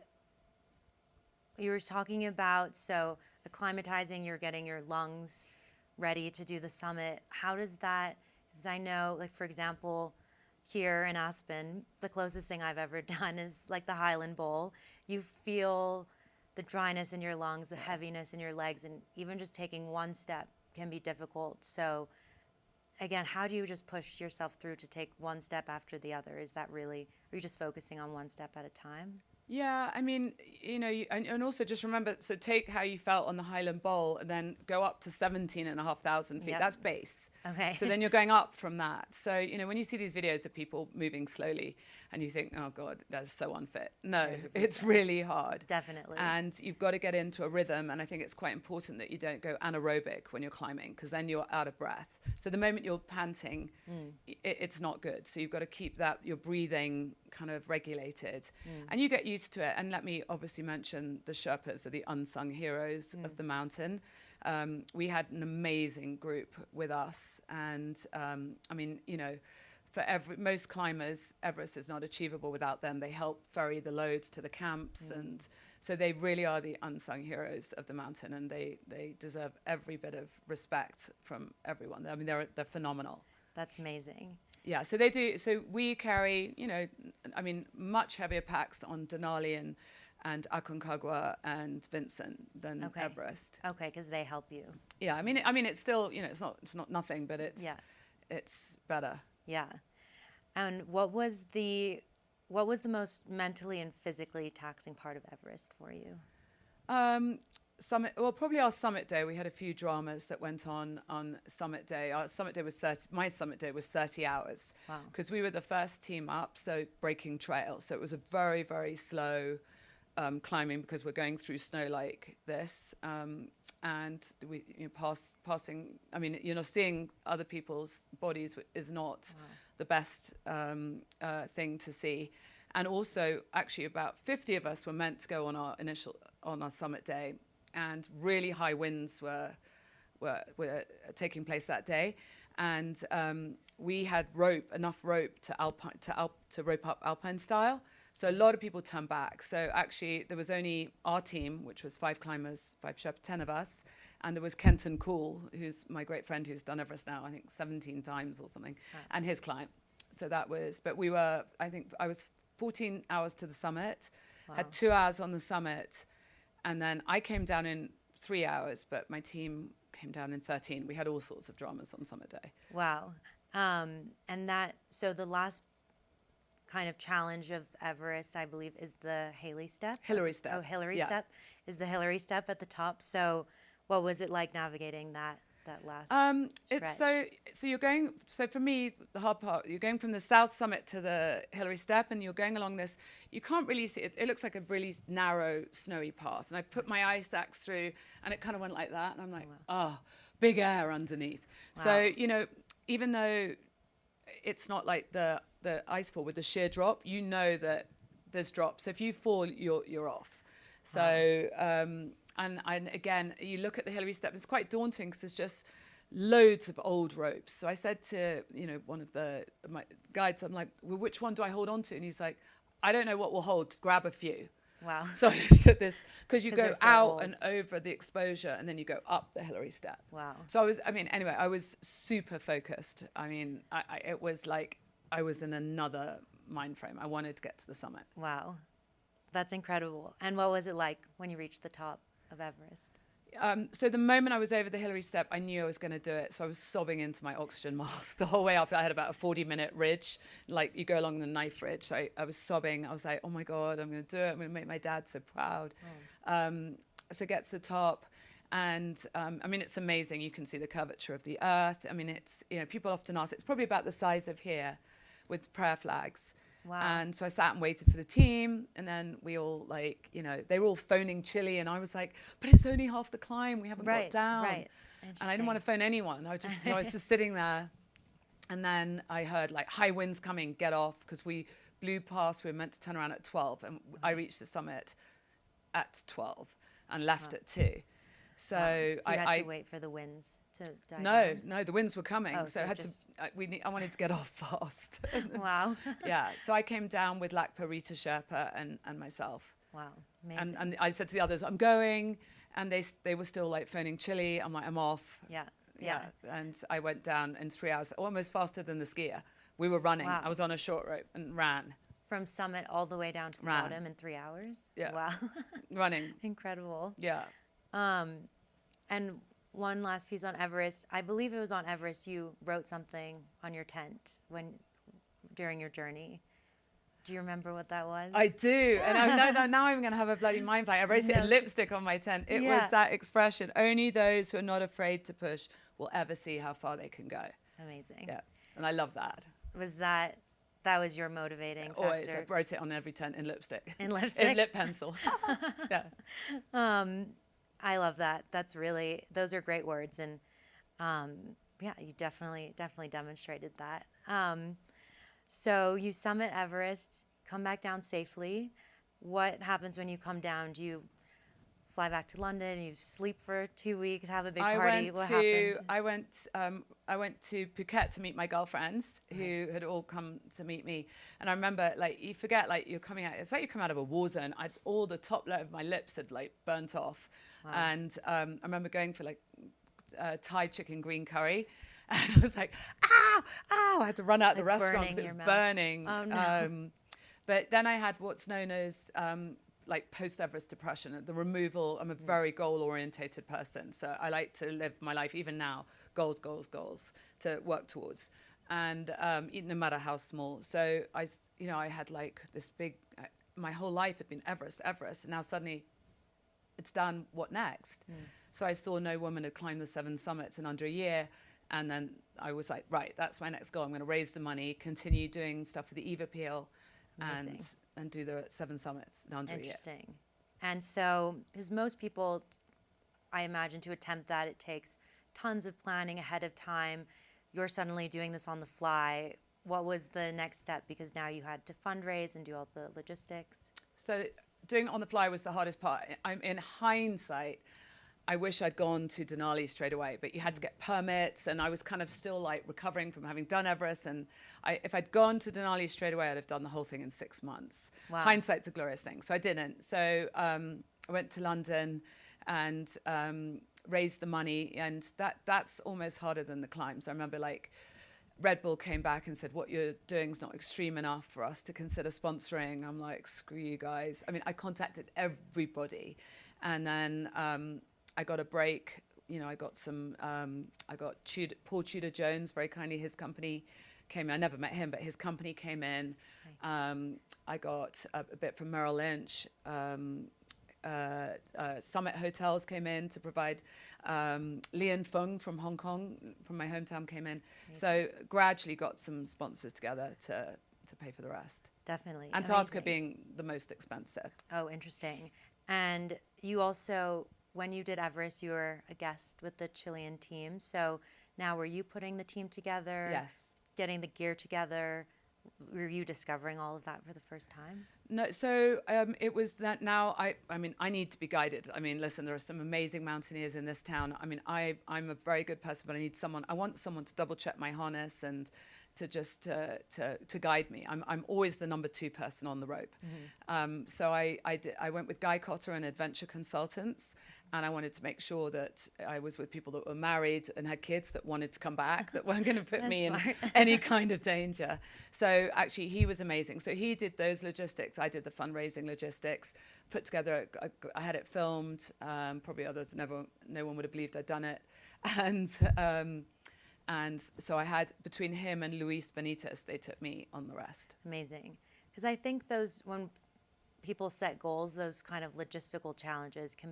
you were talking about, so acclimatizing, you're getting your lungs ready to do the summit. How does that, because I know, like, for example, here in Aspen, the closest thing I've ever done is like the Highland Bowl. You feel the dryness in your lungs, the heaviness in your legs, and even just taking one step can be difficult. So again, how do you just push yourself through to take one step after the other? Is that really, are you just focusing on one step at a time? Yeah, I mean, and also just remember, so take how you felt on the Highland Bowl and then go up to 17,500 feet. Yep. That's base. Okay. So then you're going up from that. So, when you see these videos of people moving slowly and you think, oh God, that's so unfit. No, it's really hard. Definitely. And you've got to get into a rhythm. And I think it's quite important that you don't go anaerobic when you're climbing, because then you're out of breath. So the moment you're panting, it's not good. So you've got to keep that, your breathing kind of regulated. And you get used to it. And let me obviously mention the Sherpas are the unsung heroes of the mountain. We had an amazing group with us. And I mean, for most climbers, Everest is not achievable without them. They help ferry the loads to the camps. And so they really are the unsung heroes of the mountain. And they deserve every bit of respect from everyone. I mean, they're phenomenal. That's amazing. Yeah, so they do. So we carry, much heavier packs on Denali and Aconcagua and Vincent than Everest. Okay, because they help you. Yeah, I mean, it's still, it's not nothing, but it's better. Yeah. And what was the most mentally and physically taxing part of Everest for you? Probably our summit day. We had a few dramas that went on summit day. Our summit day was my summit day was 30 hours. Wow. Because we were the first team up, so breaking trail. So it was a very, very slow climbing, because we're going through snow like this. And we passing, I mean, seeing other people's bodies is not the best thing to see. And also, actually, about 50 of us were meant to go on our summit day, and really high winds were taking place that day. And we had enough rope to rope up alpine style. So a lot of people turned back. So actually, there was only our team, which was 5 climbers, 5 Sherpa, 10 of us. And there was Kenton Cool, who's my great friend who's done Everest now, I think 17 times or something, and his client. So but I was 14 hours to the summit, had 2 hours on the summit. And then I came down in 3 hours, but my team came down in 13. We had all sorts of dramas on summit day. Wow. So the last kind of challenge of Everest, I believe, is the Hillary step. Hillary step. Oh, Hillary step is the Hillary step at the top. So what was it like navigating that last stretch? So you're going, so for me, the hard part, you're going from the south summit to the Hillary step, and you're going along this, you can't really see it. It looks like a really narrow, snowy path. And I put my ice axe through, and it kind of went like that. And I'm like, big air underneath. Wow. So, even though it's not like the ice fall with the sheer drop, that there's drops. So if you fall, you're off. So, and again, you look at the Hillary step, it's quite daunting, because there's just loads of old ropes. So I said to, one of my guides, I'm like, well, which one do I hold on to? And he's like, I don't know what will hold, grab a few. Wow. So I did this, because you go so out old. and over the exposure, and then you go up the Hillary step. Wow. So I was super focused. I mean, it was like I was in another mind frame. I wanted to get to the summit. Wow. That's incredible. And what was it like when you reached the top of Everest? So the moment I was over the Hillary step, I knew I was going to do it. So I was sobbing into my oxygen mask the whole way up. I had about a 40-minute ridge, like you go along the knife ridge. So I was sobbing. I was like, oh my God, I'm going to do it. I'm going to make my dad so proud. So get to the top. And I mean, it's amazing. You can see the curvature of the earth. I mean, it's, you know, people often ask, it's probably about the size of here with prayer flags. Wow. And so I sat and waited for the team, and then we all, like, you know, they were all phoning Chile, and I was like, but it's only half the climb, we haven't got down. Right. And I didn't want to phone anyone. I was just sitting there, and then I heard like high winds coming, get off, because we blew past. We were meant to turn around at 12, and I reached the summit at 12 and left at 2. So, So you had I to wait for the winds to die down? no, the winds were coming. Oh, so I so had just- I wanted to get off fast. Wow. Yeah, so I came down with Lakpa, Rita Sherpa, and myself. Wow. Amazing. And I said to the others, I'm going. And they were still like phoning Chile. I'm like, I'm off. Yeah. And I went down in 3 hours, almost faster than the skier. We were running. Wow. I was on a short rope and ran. From summit all the way down to the Ran. bottom in 3 hours? Yeah. Wow. Running. Incredible. Yeah. And one last piece on Everest. I believe it was on Everest you wrote something on your tent during your journey. Do you remember what that was? I do. And now I'm going to have a bloody mind blank. I wrote it in lipstick on my tent. It was that expression, only those who are not afraid to push will ever see how far they can go. Amazing. Yeah. And I love that. Was that was your motivating factor? Always. I wrote it on every tent in lipstick. In lipstick? In lip pencil. Yeah. I love that. Those are great words. And yeah, you definitely demonstrated that. So you summit Everest, come back down safely. What happens when you come down? Do you fly back to London? You sleep for 2 weeks, have a big party? What happened? I went to Phuket to meet my girlfriends who had all come to meet me. And I remember, like, you forget, like, you're coming out, it's like you come out of a war zone. All the top layer of my lips had, like, burnt off. Wow. And I remember going for, like, Thai chicken green curry. And I was like, ow, ow. I had to run out the restaurant because it was burning. Oh, no. But then I had what's known as like post-Everest depression, the removal. I'm a very goal-orientated person. So I like to live my life, even now, goals, to work towards. And no matter how small. So I had like this big, my whole life had been Everest. And now suddenly it's done, what next? So I saw no woman had climbed the 7 summits in under a year. And then I was like, right, that's my next goal. I'm going to raise the money, continue doing stuff for the Eve Appeal, and do the 7 summits in under a year. Interesting. And so, because most people, I imagine, to attempt that, it takes tons of planning ahead of time. You're suddenly doing this on the fly. What was the next step? Because now you had to fundraise and do all the logistics. So doing it on the fly was the hardest part. In hindsight, I wish I'd gone to Denali straight away, but you had to get permits, and I was kind of still like recovering from having done Everest. And if I'd gone to Denali straight away, I'd have done the whole thing in 6 months. Wow. Hindsight's a glorious thing. So I didn't. So I went to London and raised the money, and that's almost harder than the climbs. I remember like Red Bull came back and said, what you're doing is not extreme enough for us to consider sponsoring. I'm like, screw you guys. I mean, I contacted everybody, and then I got a break. You know, I got Paul Tudor Jones, very kindly, his company came in. I never met him, but his company came in. I got a bit from Merrill Lynch. Summit Hotels came in to provide. Lian Fung from Hong Kong, from my hometown, came in. Amazing. So gradually got some sponsors together to pay for the rest. Definitely. Antarctica Amazing. being the most expensive. Oh, interesting. And you also, when you did Everest, you were a guest with the Chilean team. So now were you putting the team together? Yes. Getting the gear together? Were you discovering all of that for the first time? No, so it was that now I mean, I need to be guided. I mean, listen, there are some amazing mountaineers in this town. I mean, I'm a very good person, but I want someone to double check my harness and to just to guide me. I'm always the number 2 person on the rope. So I went with Guy Cotter and Adventure Consultants, and I wanted to make sure that I was with people that were married and had kids that wanted to come back, that weren't going to put me in any kind of danger. So actually, he was amazing. So he did those logistics. I did the fundraising logistics, put together, I had it filmed. Probably others, no one would have believed I'd done it. And so I had, between him and Luis Benitez, they took me on the rest. Amazing. Because I think those, when people set goals, those kind of logistical challenges can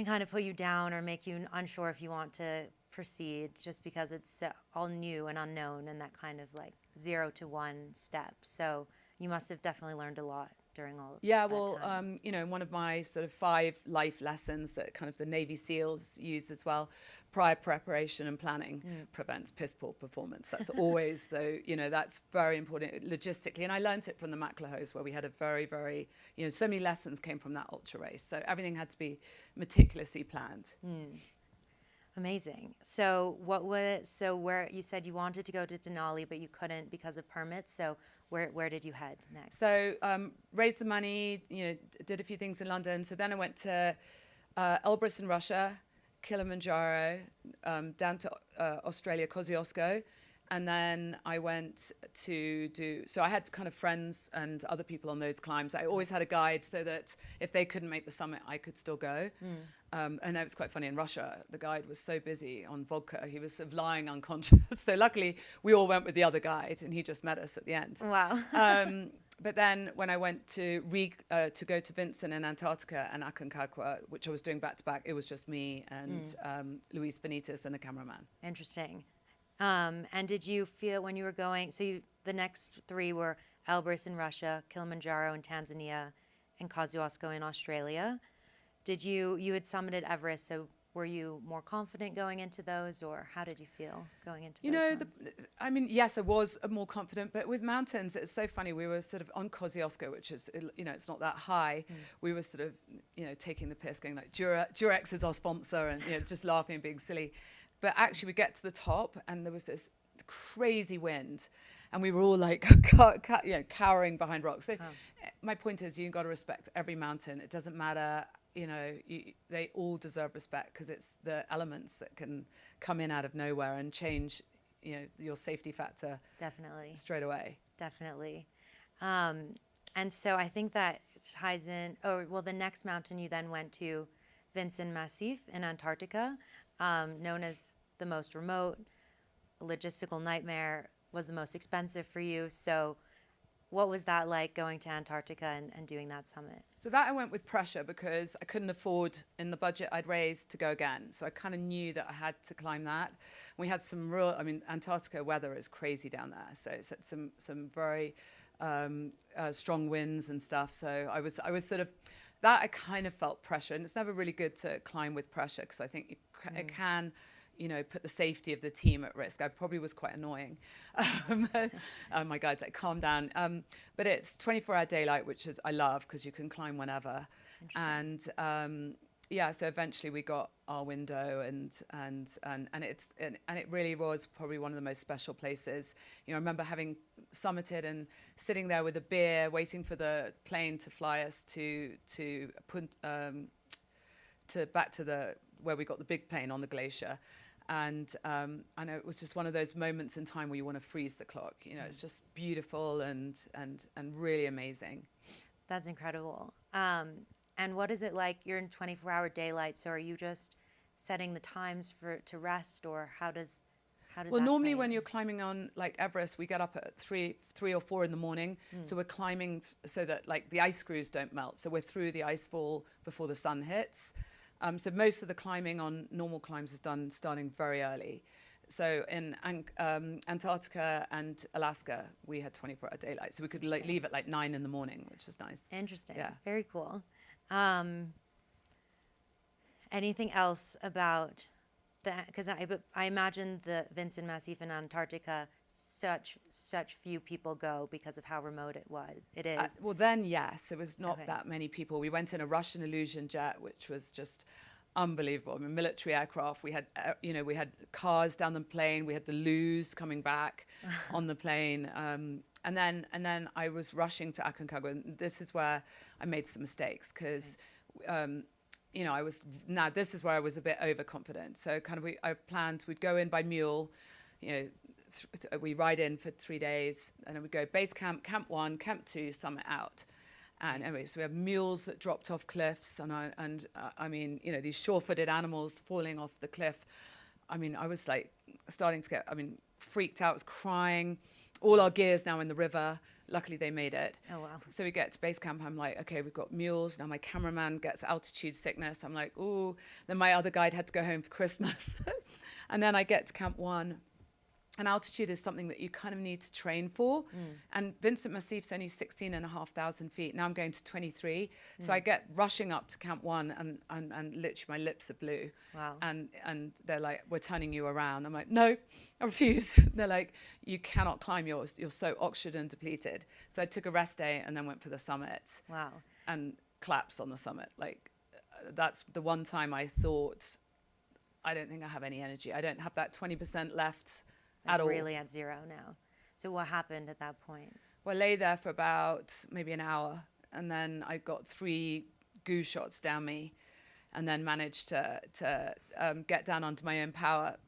kind of put you down or make you unsure if you want to proceed, just because it's all new and unknown and that kind of like 0 to 1 step. So you must have definitely learned a lot during all of that time. You know, one of my sort of 5 life lessons that kind of the Navy SEALs use as well, prior preparation and planning prevents piss poor performance. That's always, so, you know, that's very important logistically. And I learned it from the Maclehose, where we had a very, very, you know, so many lessons came from that ultra race. So everything had to be meticulously planned. Amazing. So where you said you wanted to go to Denali, but you couldn't because of permits. So where did you head next? So raised the money, you know, did a few things in London. So then I went to Elbrus in Russia, Kilimanjaro, down to Australia, Kosciuszko. And then I went to so I had kind of friends and other people on those climbs. I always had a guide so that if they couldn't make the summit, I could still go. And it was quite funny in Russia. The guide was so busy on vodka, he was sort of lying unconscious. So luckily, we all went with the other guide, and he just met us at the end. Wow. But then when I went to go to Vincent in Antarctica and Aconcagua, which I was doing back to back, it was just me and Luis Benitez and a cameraman. Interesting. And did you feel when you were going, the next 3 were Elbrus in Russia, Kilimanjaro in Tanzania, and Kosciuszko in Australia. You had summited Everest, so were you more confident going into those, or how did you feel going into those? I mean, yes, I was more confident, but with mountains, it's so funny. We were sort of on Kosciuszko, which is, you know, it's not that high. We were sort of, you know, taking the piss, going like, Durex is our sponsor, and, you know, just laughing and being silly. But actually, we get to the top, and there was this crazy wind, and we were all like, you know, cowering behind rocks. So my point is, you've got to respect every mountain. It doesn't matter, you know, they all deserve respect, because it's the elements that can come in out of nowhere and change, you know, your safety factor. Definitely. Straight away. Definitely. And so I think that ties in, the next mountain you then went to, Vincent Massif in Antarctica, known as the most remote, logistical nightmare, was the most expensive for you. So what was that like, going to Antarctica and doing that summit? So that I went with pressure, because I couldn't afford, in the budget I'd raised, to go again. So I kind of knew that I had to climb that. We had some Antarctica weather is crazy down there. So it's some very strong winds and stuff. So I was sort of, that I kind of felt pressure. And it's never really good to climb with pressure, because I think it can, you know, put the safety of the team at risk. I probably was quite annoying. My guide's like, calm down. But it's 24-hour daylight, which is I love, because you can climb whenever. And so eventually we got our window, and it really was probably one of the most special places. You know, I remember having summited and sitting there with a beer, waiting for the plane to fly us back to where we got the big plane on the glacier. And I know it was just one of those moments in time where you want to freeze the clock. You know, it's just beautiful and really amazing. That's incredible. And what is it like? You're in 24-hour daylight, so are you just setting the times to rest, or how does well, normally when you're climbing on like Everest, we get up at 3 or 4 in the morning. So we're climbing so that like the ice screws don't melt. So we're through the ice fall before the sun hits. So most of the climbing on normal climbs is done starting very early. So in Antarctica and Alaska, we had 24-hour daylight. So we could leave at like 9 in the morning, which is nice. Interesting. Yeah. Very cool. Anything else about that? Because I imagine the Vincent Massif in Antarctica, such few people go because of how remote it is. Well, then, yes, it was not that many people. We went in a Russian Illusion jet, which was just unbelievable. I mean, military aircraft. We had, we had cars down the plane. We had the loos coming back on the plane. And then I was rushing to Aconcagua. And this is where I made some mistakes because, this is where I was a bit overconfident. So I planned we'd go in by mule, we ride in for 3 days, and then we go base camp, camp 1, camp 2, summit out. And anyway, so we have mules that dropped off cliffs, I mean, these sure-footed animals falling off the cliff. I mean, I was like starting to get, freaked out, I was crying. All our gear's now in the river. Luckily, they made it. Oh, wow. So we get to base camp. I'm like, okay, we've got mules. Now my cameraman gets altitude sickness. I'm like, ooh. Then my other guide had to go home for Christmas. And then I get to camp 1. And altitude is something that you kind of need to train for. And Vincent Massif's only 16,500 feet. Now I'm going to 23. So I get rushing up to camp 1 and literally my lips are blue. Wow. And they're like, we're turning you around. I'm like, no, I refuse. They're like, you cannot climb yours. You're so oxygen depleted. So I took a rest day and then went for the summit. Wow. And collapsed on the summit. Like, that's the one time I thought, I don't think I have any energy. I don't have that 20% left. At all. Really at zero now. So what happened at that point? Well, I lay there for about maybe an hour, and then I got 3 goo shots down me, and then managed to get down onto my own power.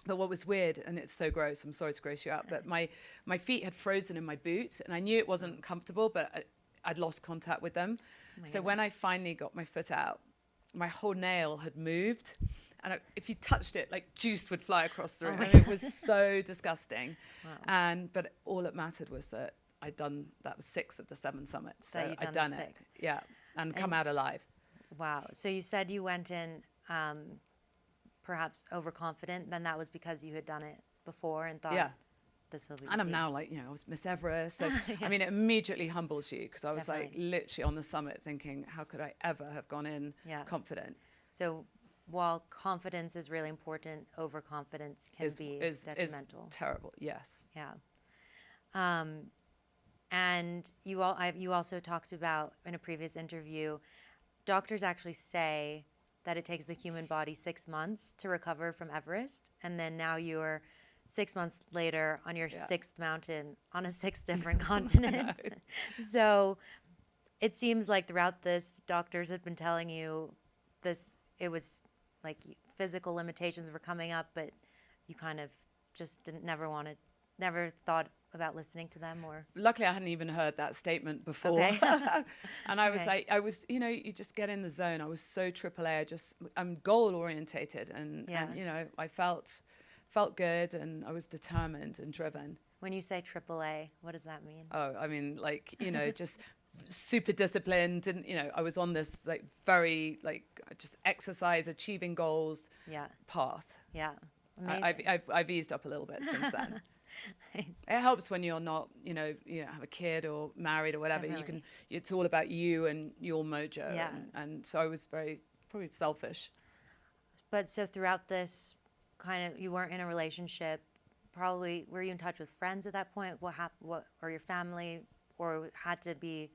But what was weird, and it's so gross, I'm sorry to gross you out, but my feet had frozen in my boot, and I knew it wasn't comfortable, but I'd lost contact with them. So when I finally got my foot out, my whole nail had moved, and if you touched it, like juice would fly across the room. It was so disgusting. Wow. But all that mattered was that that was 6 of the 7 summits. So I'd I'd done it. 6. Yeah. And come out alive. Wow. So you said you went in perhaps overconfident. Then that was because you had done it before and thought, this will be And I'm easy. now like, I was Miss Everest. So, I mean, it immediately humbles you because I was like literally on the summit thinking, how could I ever have gone in confident? So while confidence is really important, overconfidence can be detrimental. Is terrible, yes. Yeah. And you also talked about in a previous interview, doctors actually say that it takes the human body 6 months to recover from Everest, and then now you're 6 months later on your 6th mountain on a 6th different continent. So it seems like throughout this, doctors have been telling you this, it was like physical limitations were coming up, but you kind of just never thought about listening to them, or? Luckily, I hadn't even heard that statement before. Okay. And I was you just get in the zone. I was so AAA. I'm goal orientated, and I felt good, and I was determined and driven. When you say AAA, what does that mean? Oh, I mean, just super disciplined, and I was on this very just exercise, achieving goals path. Yeah. I've eased up a little bit since then. It helps when you're not, have a kid or married or whatever. Definitely. It's all about you and your mojo. Yeah. And so I was probably selfish. But so throughout this you weren't in a relationship, probably, were you in touch with friends at that point? Or your family, or had to be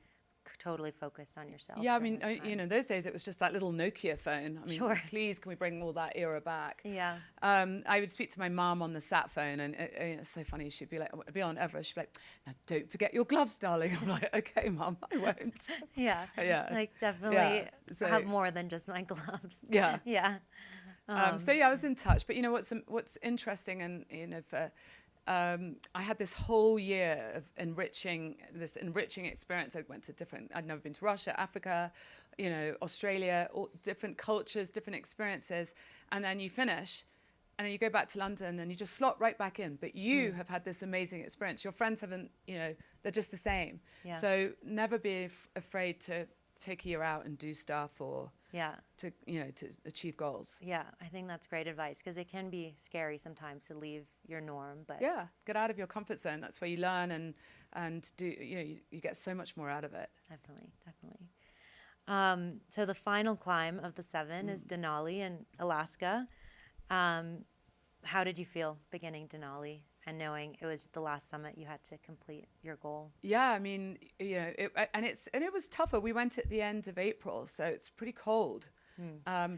totally focused on yourself? Yeah, I mean, those days it was just that little Nokia phone. I mean, sure. Please, can we bring all that era back? Yeah. I would speak to my mom on the sat phone, and it's so funny. She'd be like, I'd be on Everest. She'd be like, now don't forget your gloves, darling. I'm like, okay, Mom, I won't. Yeah. Yeah. Like definitely have more than just my gloves. Yeah. Yeah. I was in touch. But what's interesting, and I had this whole year of enriching experience. I went to I'd never been to Russia, Africa, Australia, all different cultures, different experiences. And then you finish, and then you go back to London and you just slot right back in. But you have had this amazing experience. Your friends haven't, they're just the same. Yeah. So never be afraid to take a year out and do stuff, or to achieve goals. Yeah, I think that's great advice, because it can be scary sometimes to leave your norm, but get out of your comfort zone. That's where you learn and do you get so much more out of it. Definitely. So the final climb of the 7 is Denali in Alaska. How did you feel beginning Denali and knowing it was the last summit you had to complete your goal? Yeah, I mean, it was tougher. We went at the end of April, so it's pretty cold.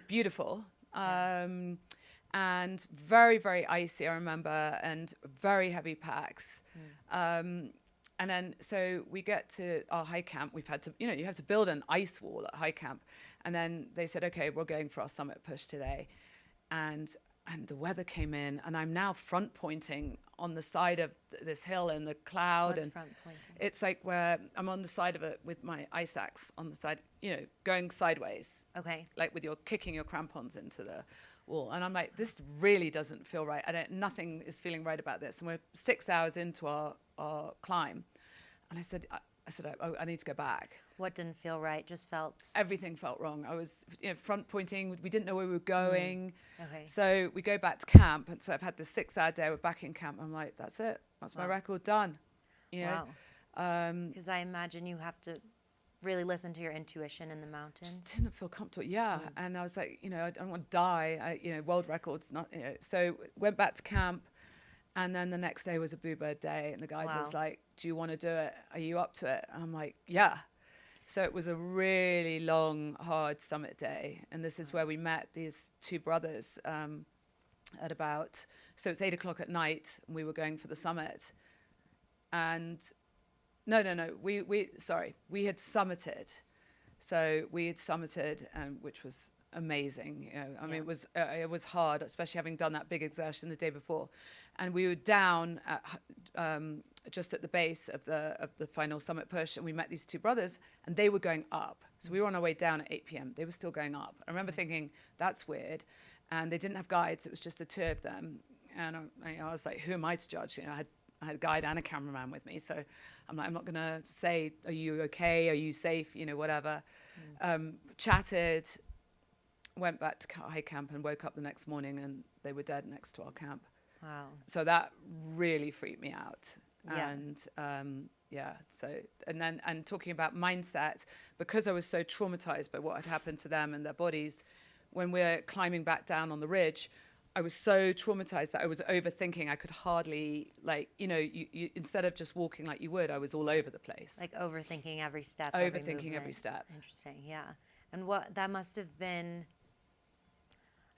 beautiful. And very, very icy, I remember, and very heavy packs. And then, so we get to our high camp. We've had to, you have to build an ice wall at high camp. And then they said, okay, we're going for our summit push today. And the weather came in, and I'm now front pointing on the side of this hill in the cloud. What's and front pointing? It's like where I'm on the side of it with my ice axe on the side, going sideways. Okay. Like with your kicking your crampons into the wall. And I'm like, this really doesn't feel right. Nothing is feeling right about this. And we're 6 hours into our climb. And I said, I need to go back. What didn't feel right? Just felt... Everything felt wrong. I was front pointing. We didn't know where we were going. Okay. So we go back to camp. And so I've had this 6 hour day. We're back in camp. I'm like, that's it. That's my record done. Wow. Because I imagine you have to really listen to your intuition in the mountains. Just didn't feel comfortable. Yeah. And I was like, I don't want to die. World records, not, So went back to camp. And then the next day was a bluebird day. And the guide was like, do you want to do it? Are you up to it? And I'm like, yeah. So it was a really long, hard summit day. And this is where we met these two brothers at about, so it's 8 o'clock at night, and we were going for the summit. And no, we had summited. So we had summited, which was amazing. I mean, it was hard, especially having done that big exertion the day before. And we were down at, just at the base of the final summit push, and we met these two brothers, and they were going up. So we were on our way down at 8 p.m. They were still going up. I remember thinking, that's weird. And they didn't have guides. It was just the two of them. And I was like, who am I to judge? I had a guide and a cameraman with me. So I'm like, I'm not going to say, are you okay? Are you safe? Whatever. Chatted, went back to high camp, and woke up the next morning, and they were dead next to our camp. Wow. So that really freaked me out. Yeah. And and talking about mindset, because I was so traumatized by what had happened to them and their bodies, when we're climbing back down on the ridge, I was so traumatized that I was overthinking. I could hardly, you instead of just walking like you would, I was all over the place. Like overthinking every step. Overthinking every step. Interesting, yeah. And what that must have been,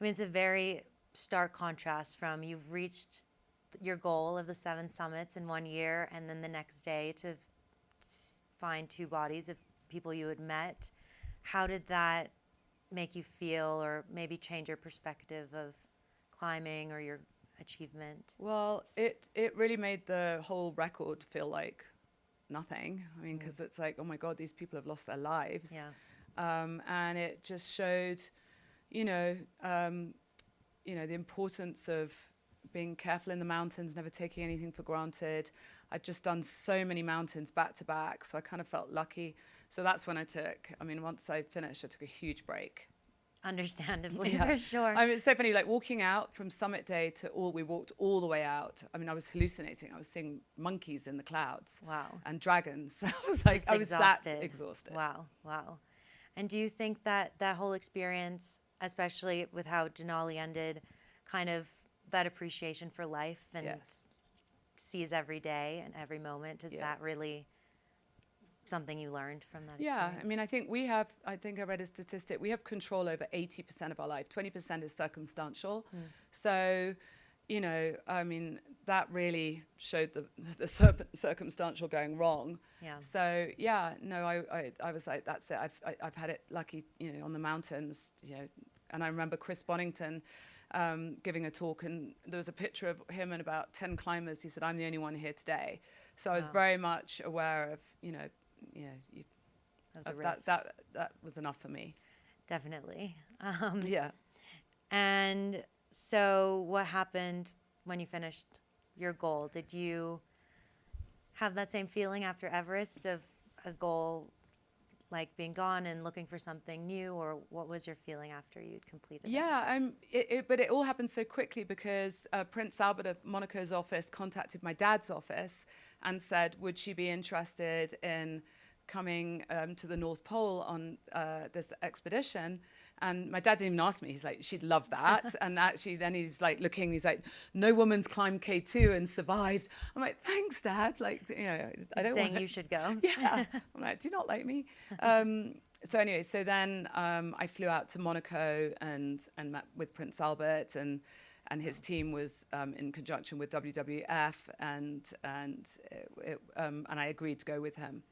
it's a very stark contrast from you've reached your goal of the 7 summits in 1 year, and then the next day to find 2 bodies of people you had met. How did that make you feel, or maybe change your perspective of climbing or your achievement? Well, it really made the whole record feel like nothing. Because it's like, oh my God, these people have lost their lives. Yeah. And it just showed, the importance of being careful in the mountains, never taking anything for granted. I'd just done so many mountains back to back, so I kind of felt lucky. So that's when once I finished, I took a huge break. Understandably, for sure. It's so funny, like walking out from summit day we walked all the way out. I was hallucinating. I was seeing monkeys in the clouds. Wow. And dragons. I was that exhausted. Wow. And do you think that whole experience, especially with how Denali ended, kind of that appreciation for life and sees every day and every moment, is that really something you learned from that experience? I think I read a statistic, we have control over 80% of our life, 20% is circumstantial. So, that really showed the circumstantial going wrong. Yeah. So, I was like, that's it. I've had it lucky, on the mountains, and I remember Chris Bonington giving a talk, and there was a picture of him and about 10 climbers. He said, I'm the only one here today. So I was very much aware of, that was enough for me. Definitely. Yeah. And so what happened when you finished your goal? Did you have that same feeling after Everest of a goal like being gone and looking for something new, or what was your feeling after you'd completed it? Yeah, but it all happened so quickly because Prince Albert of Monaco's office contacted my dad's office and said, would she be interested in coming to the North Pole on this expedition? And my dad didn't even ask me. He's like, she'd love that. And actually then he's like looking, he's like, no woman's climbed K2 and survived. I'm like, thanks, Dad. Like, I don't saying you should go. Yeah. I'm like, do you not like me? so anyway, so then I flew out to Monaco and met with Prince Albert, and his team was in conjunction with WWF, and I agreed to go with him.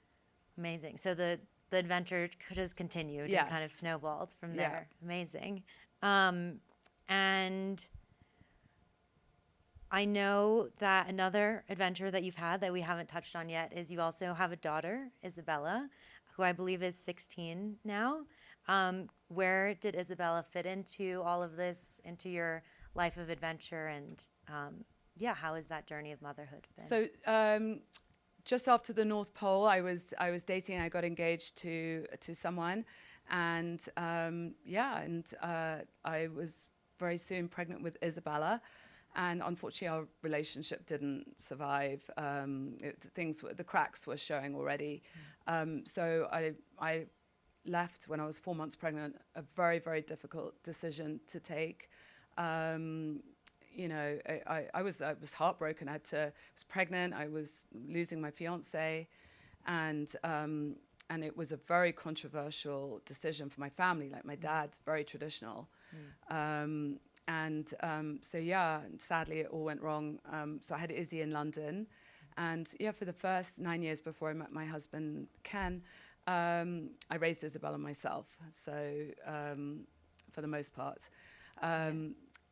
Amazing. So the adventure just continued and kind of Yes. snowballed from Yeah. there. Amazing. And I know that another adventure that you've had that we haven't touched on yet is you also have a daughter, Isabella, who I believe is 16 now. Where did Isabella fit into all of this, into your life of adventure? And how has that journey of motherhood been? So just after the North Pole, I was dating. I got engaged to someone, and I was very soon pregnant with Isabella, and unfortunately our relationship didn't survive. The cracks were showing already. So I left when I was 4 months pregnant. A very, very difficult decision to take. I was heartbroken. I was pregnant. I was losing my fiance, and it was a very controversial decision for my family. Like, my dad's very traditional, and sadly it all went wrong. So I had Izzy in London, and for the first 9 years before I met my husband Ken, I raised Isabella myself. So for the most part.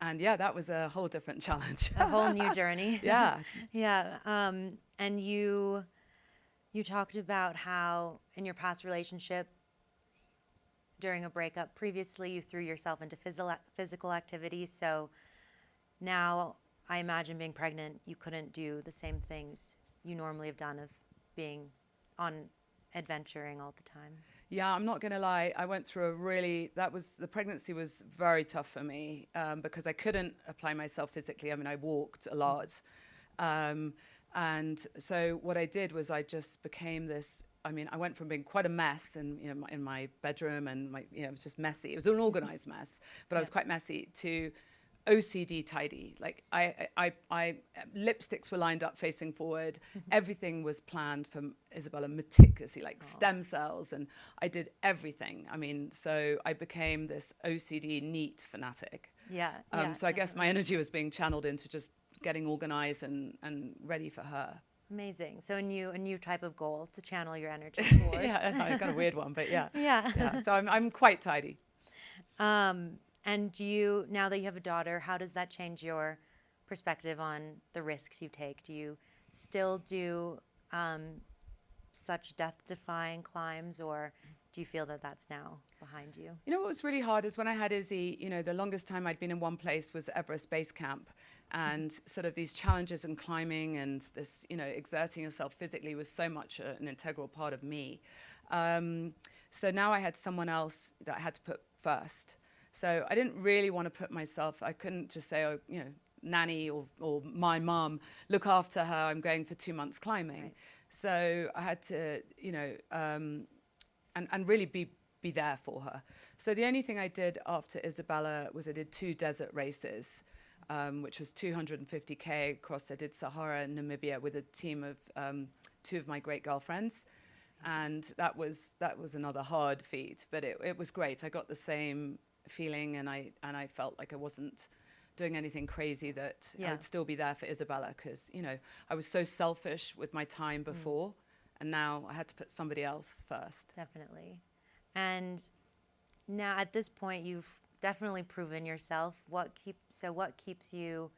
And that was a whole different challenge. A whole new journey. Yeah. Yeah. And you talked about how in your past relationship, during a breakup previously, you threw yourself into physical activity. So now I imagine being pregnant, you couldn't do the same things you normally have done of being on adventuring all the time. Yeah, I'm not going to lie. I went through the pregnancy was very tough for me because I couldn't apply myself physically. I mean, I walked a lot. And so what I did was I just became this, I went from being quite a mess in my bedroom, and it was just messy. It was an organized mess, but I was quite messy, to OCD tidy. Like, I lipsticks were lined up facing forward. Everything was planned for Isabella meticulously, like stem cells, and I did everything. So I became this OCD neat fanatic. So I guess my energy was being channeled into just getting organized and ready for her. Amazing. So a new type of goal to channel your energy towards. Yeah, I've got a weird one, but yeah. Yeah. So I'm quite tidy. And now that you have a daughter, how does that change your perspective on the risks you take? Do you still do such death-defying climbs, or do you feel that that's now behind you? You know what was really hard is when I had Izzy, the longest time I'd been in one place was Everest Base Camp. And sort of these challenges and climbing and this, exerting yourself physically was so much an integral part of me. So now I had someone else that I had to put first. So I didn't really want to put myself, I couldn't just say, nanny or my mum, look after her, I'm going for 2 months climbing. Right. So I had to, and really be there for her. So the only thing I did after Isabella was I did 2 desert races, which was 250K across. I did Sahara and Namibia with a team of 2 of my great girlfriends. And that was another hard feat, but it was great. I got the same feeling, and I felt like I wasn't doing anything crazy, that I would still be there for Isabella, because I was so selfish with my time before, and now I had to put somebody else first. Definitely. And now at this point, you've definitely proven yourself. What keeps you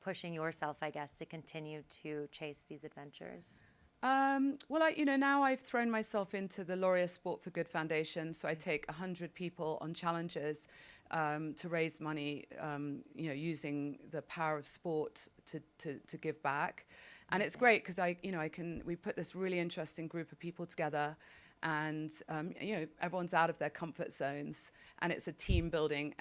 pushing yourself, I guess, to continue to chase these adventures? Now I've thrown myself into the Laureate Sport for Good Foundation. So I take 100 people on challenges to raise money, using the power of sport to give back. And it's great because we put this really interesting group of people together, and everyone's out of their comfort zones, and it's a team building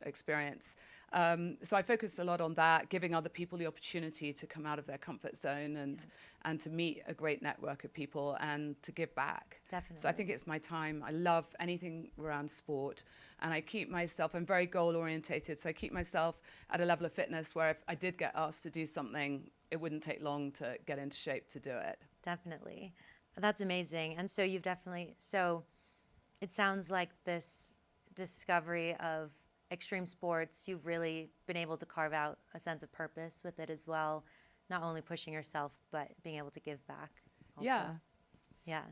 experience. So I focused a lot on that, giving other people the opportunity to come out of their comfort zone and to meet a great network of people and to give back. Definitely. So I think it's my time. I love anything around sport, and I keep myself, I'm very goal orientated, so I keep myself at a level of fitness where if I did get asked to do something, it wouldn't take long to get into shape to do it. Definitely. That's amazing. And so you've definitely, so it sounds like this discovery of extreme sports, you've really been able to carve out a sense of purpose with it as well, not only pushing yourself, but being able to give back also. Yeah. Yeah,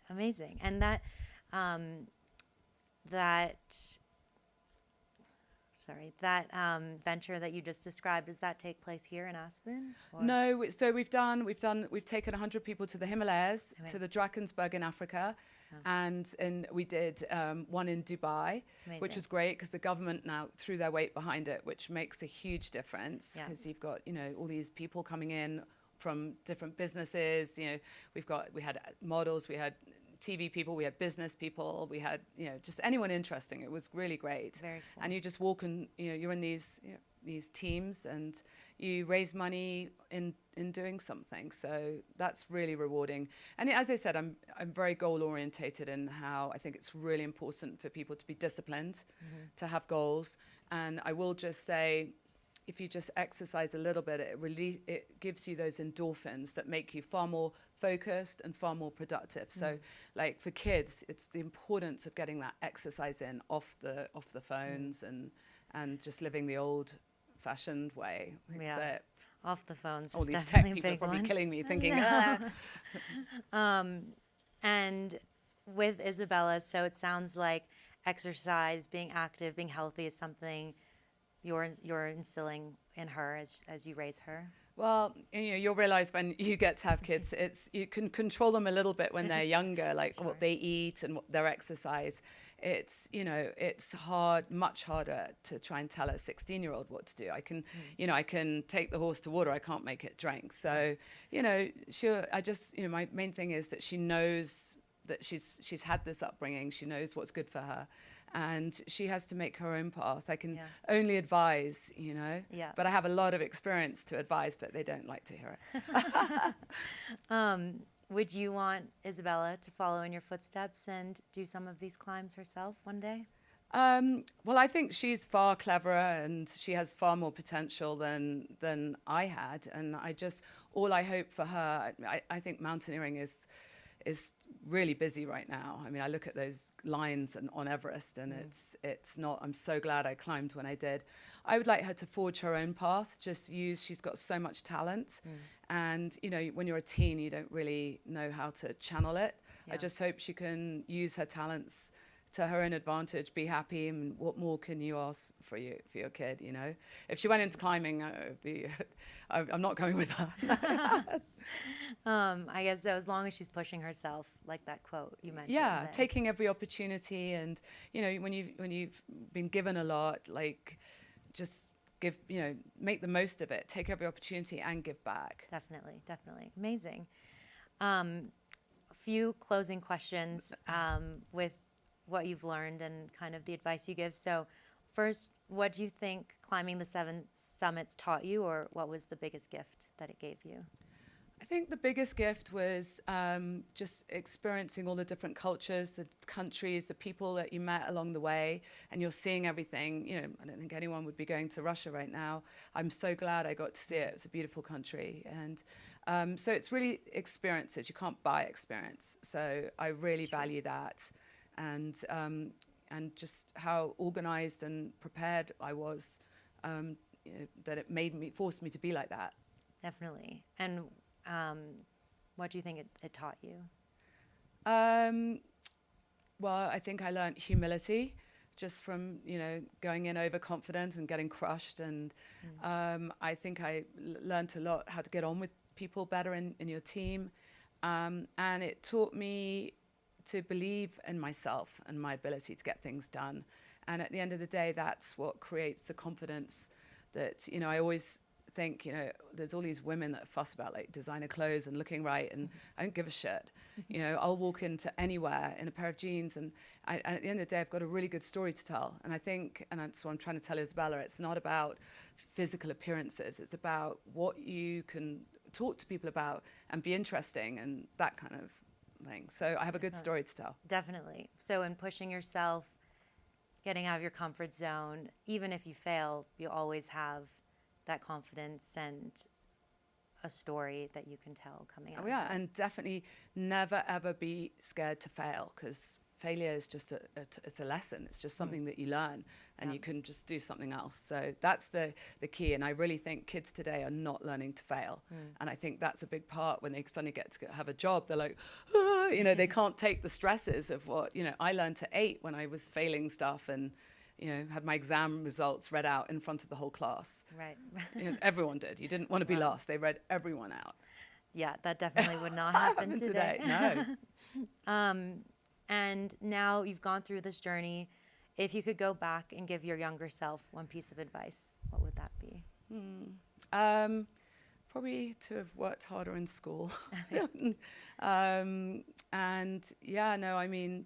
amazing. And um, that, venture that you just described, does that take place here in Aspen? Or? No, so we've taken 100 people to the Himalayas, to the Drakensberg in Africa, and we did one in Dubai, Amazing. which was great because the government now threw their weight behind it, which makes a huge difference because you've got, all these people coming in from different businesses. We had models, we had TV people, we had business people, we had, just anyone interesting. It was really great. Very cool. And you just walk and, you're in these teams and you raise money in doing something. So that's really rewarding. And as I said, I'm very goal orientated in how I think it's really important for people to be disciplined, to have goals. And I will just say, if you just exercise a little bit, it gives you those endorphins that make you far more focused and far more productive. So, like for kids, it's the importance of getting that exercise in off the phones and just living the old-fashioned way. Yeah. Off the phones. All Is these tech definitely a people are big probably one. killing me, thinking, And with Isabella, so it sounds like exercise, being active, being healthy is something you're instilling in her as you raise her. Well, you'll realize when you get to have kids, you can control them a little bit when they're younger, like what they eat and what their exercise. It's much harder to try and tell a 16-year-old what to do. I can take the horse to water. I can't make it drink. So, my main thing is that she knows that she's had this upbringing. She knows what's good for her. And she has to make her own path. I can only advise, Yeah. But I have a lot of experience to advise, but they don't like to hear it. Would you want Isabella to follow in your footsteps and do some of these climbs herself one day? Well, I think she's far cleverer and she has far more potential than I had. And all I hope for her, I think mountaineering is really busy right now. I mean, I look at those lines on Everest and it's not, I'm so glad I climbed when I did. I would like her to forge her own path, she's got so much talent. And, when you're a teen, you don't really know how to channel it. Yeah. I just hope she can use her talents to her own advantage, be happy, and what more can you ask for your kid, If she went into climbing, I'm not going with her. I guess so, as long as she's pushing herself, like that quote you mentioned. Yeah, taking every opportunity, and when you've been given a lot, like just give, make the most of it. Take every opportunity and give back. Definitely. Amazing. A few closing questions with what you've learned and kind of the advice you give. So first, what do you think climbing the 7 summits taught you, or what was the biggest gift that it gave you? I think the biggest gift was just experiencing all the different cultures, the countries, the people that you met along the way, and you're seeing everything. I don't think anyone would be going to Russia right now. I'm so glad I got to see it. It's a beautiful country. And so it's really experiences. You can't buy experience. So I really value that. And just how organized and prepared I was, that it forced me to be like that. Definitely. And what do you think it taught you? Well, I think I learned humility just from, going in overconfident and getting crushed. And I think I learned a lot how to get on with people better in your team. And it taught me to believe in myself and my ability to get things done. And at the end of the day, that's what creates the confidence that, I always think, there's all these women that fuss about like designer clothes and looking right, and I don't give a shit. I'll walk into anywhere in a pair of jeans, and at the end of the day, I've got a really good story to tell. And I think, and that's what I'm trying to tell Isabella, it's not about physical appearances. It's about what you can talk to people about and be interesting and that kind of thing. So I have a good story to tell. Definitely. So in pushing yourself, getting out of your comfort zone, even if you fail, you always have that confidence and a story that you can tell coming out. Oh yeah, and definitely never ever be scared to fail, because failure is just it's a lesson. It's just something that you learn, and you can just do something else. So that's the key. And I really think kids today are not learning to fail. And I think that's a big part. When they suddenly get to have a job, they're like, "Ah," you know, they can't take the stresses of what, you know, I learned at 8 when I was failing stuff, and you know, had my exam results read out in front of the whole class. Right. You know, everyone did. You didn't want to be last. They read everyone out. Yeah, that definitely would not happen today. No. And now you've gone through this journey. If you could go back and give your younger self one piece of advice, what would that be? Probably to have worked harder in school. And yeah, no, I mean,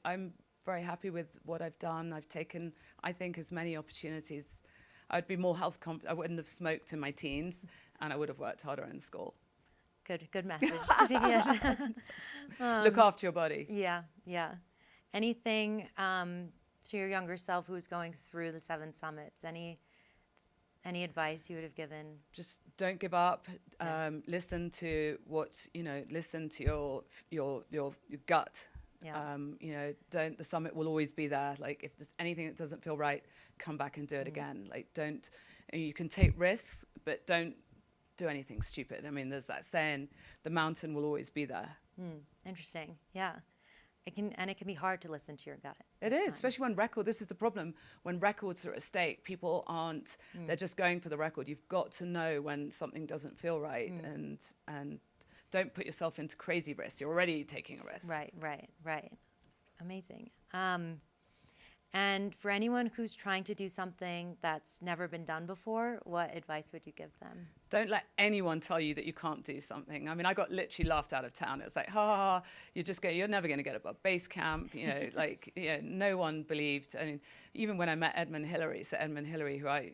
I'm very happy with what I've done. I've taken, I think, as many opportunities. I'd be more I wouldn't have smoked in my teens, and I would have worked harder in school. Good message to give. Look after your body. Yeah. Anything to your younger self who's going through the 7 summits? Any advice you would have given? Just don't give up. Listen to listen to your gut. Yeah. You know, the summit will always be there. Like, if there's anything that doesn't feel right, come back and do it again. Like, you can take risks, but don't do anything stupid. I mean, there's that saying, the mountain will always be there. Interesting. Yeah. It can be hard to listen to your gut. It is, especially when this is the problem. When records are at stake, people aren't, they're just going for the record. You've got to know when something doesn't feel right, and don't put yourself into crazy risks. You're already taking a risk. Right. Amazing. And for anyone who's trying to do something that's never been done before, what advice would you give them? Don't let anyone tell you that you can't do something. I mean, I got literally laughed out of town. It was like, you're never going to get above base camp. You know, like, you know, no one believed. I mean, even when I met Edmund Hillary,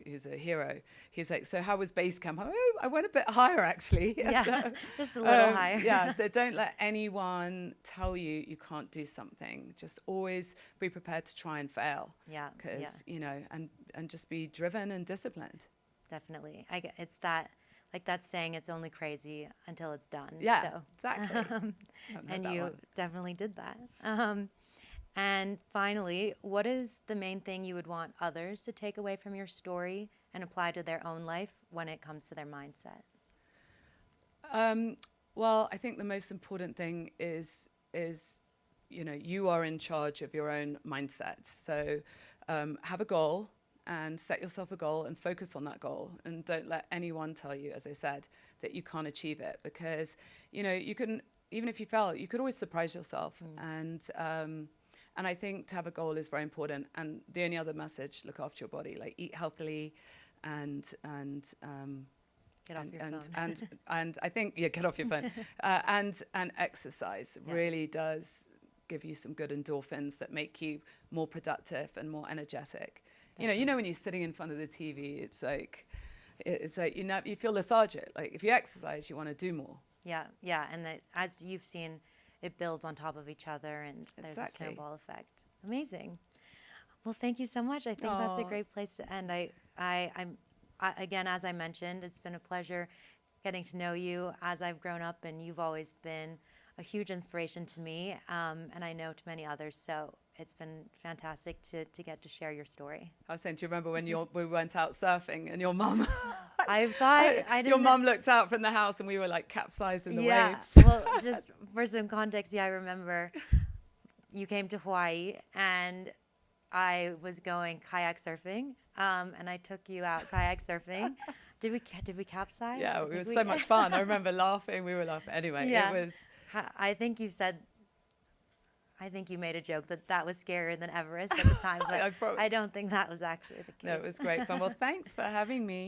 who's a hero, he's like, so how was base camp? I went a bit higher, actually. Yeah, just a little higher. Yeah, so don't let anyone tell you you can't do something. Just always be prepared to try and fail. Yeah. Because, you know, and just be driven and disciplined. Definitely. It's that, like that saying, it's only crazy until it's done. Yeah, so. exactly. And you definitely did that. And finally, what is the main thing you would want others to take away from your story and apply to their own life when it comes to their mindset? Well, I think the most important thing is you know, you are in charge of your own mindset. So have a goal and set yourself a goal and focus on that goal, and don't let anyone tell you, as I said, that you can't achieve it, because, you know, you can, even if you fail, you could always surprise yourself. And I think to have a goal is very important. And the only other message, look after your body, like eat healthily and Get off your phone. and I think, get off your phone. And exercise really does give you some good endorphins that make you more productive and more energetic. You know, when you're sitting in front of the TV, it's like you know, you feel lethargic. Like, if you exercise, you want to do more. Yeah, and as you've seen, it builds on top of each other, and there's a snowball effect. Amazing. Well, thank you so much. I think that's a great place to end. I'm again, as I mentioned, it's been a pleasure getting to know you as I've grown up, and you've always been a huge inspiration to me, and I know to many others. So it's been fantastic to get to share your story. I was saying, do you remember when we went out surfing and your mum? I thought I didn't. Your mum looked out from the house and we were like capsized in the waves. Well, just for some context, I remember you came to Hawaii and I was going kayak surfing, and I took you out kayak surfing. Did we capsize? Yeah, it was so much fun. I remember laughing. We were laughing. Anyway, it was. I think you made a joke that was scarier than Everest at the time, but I don't think that was actually the case. No, it was great fun. Well, thanks for having me.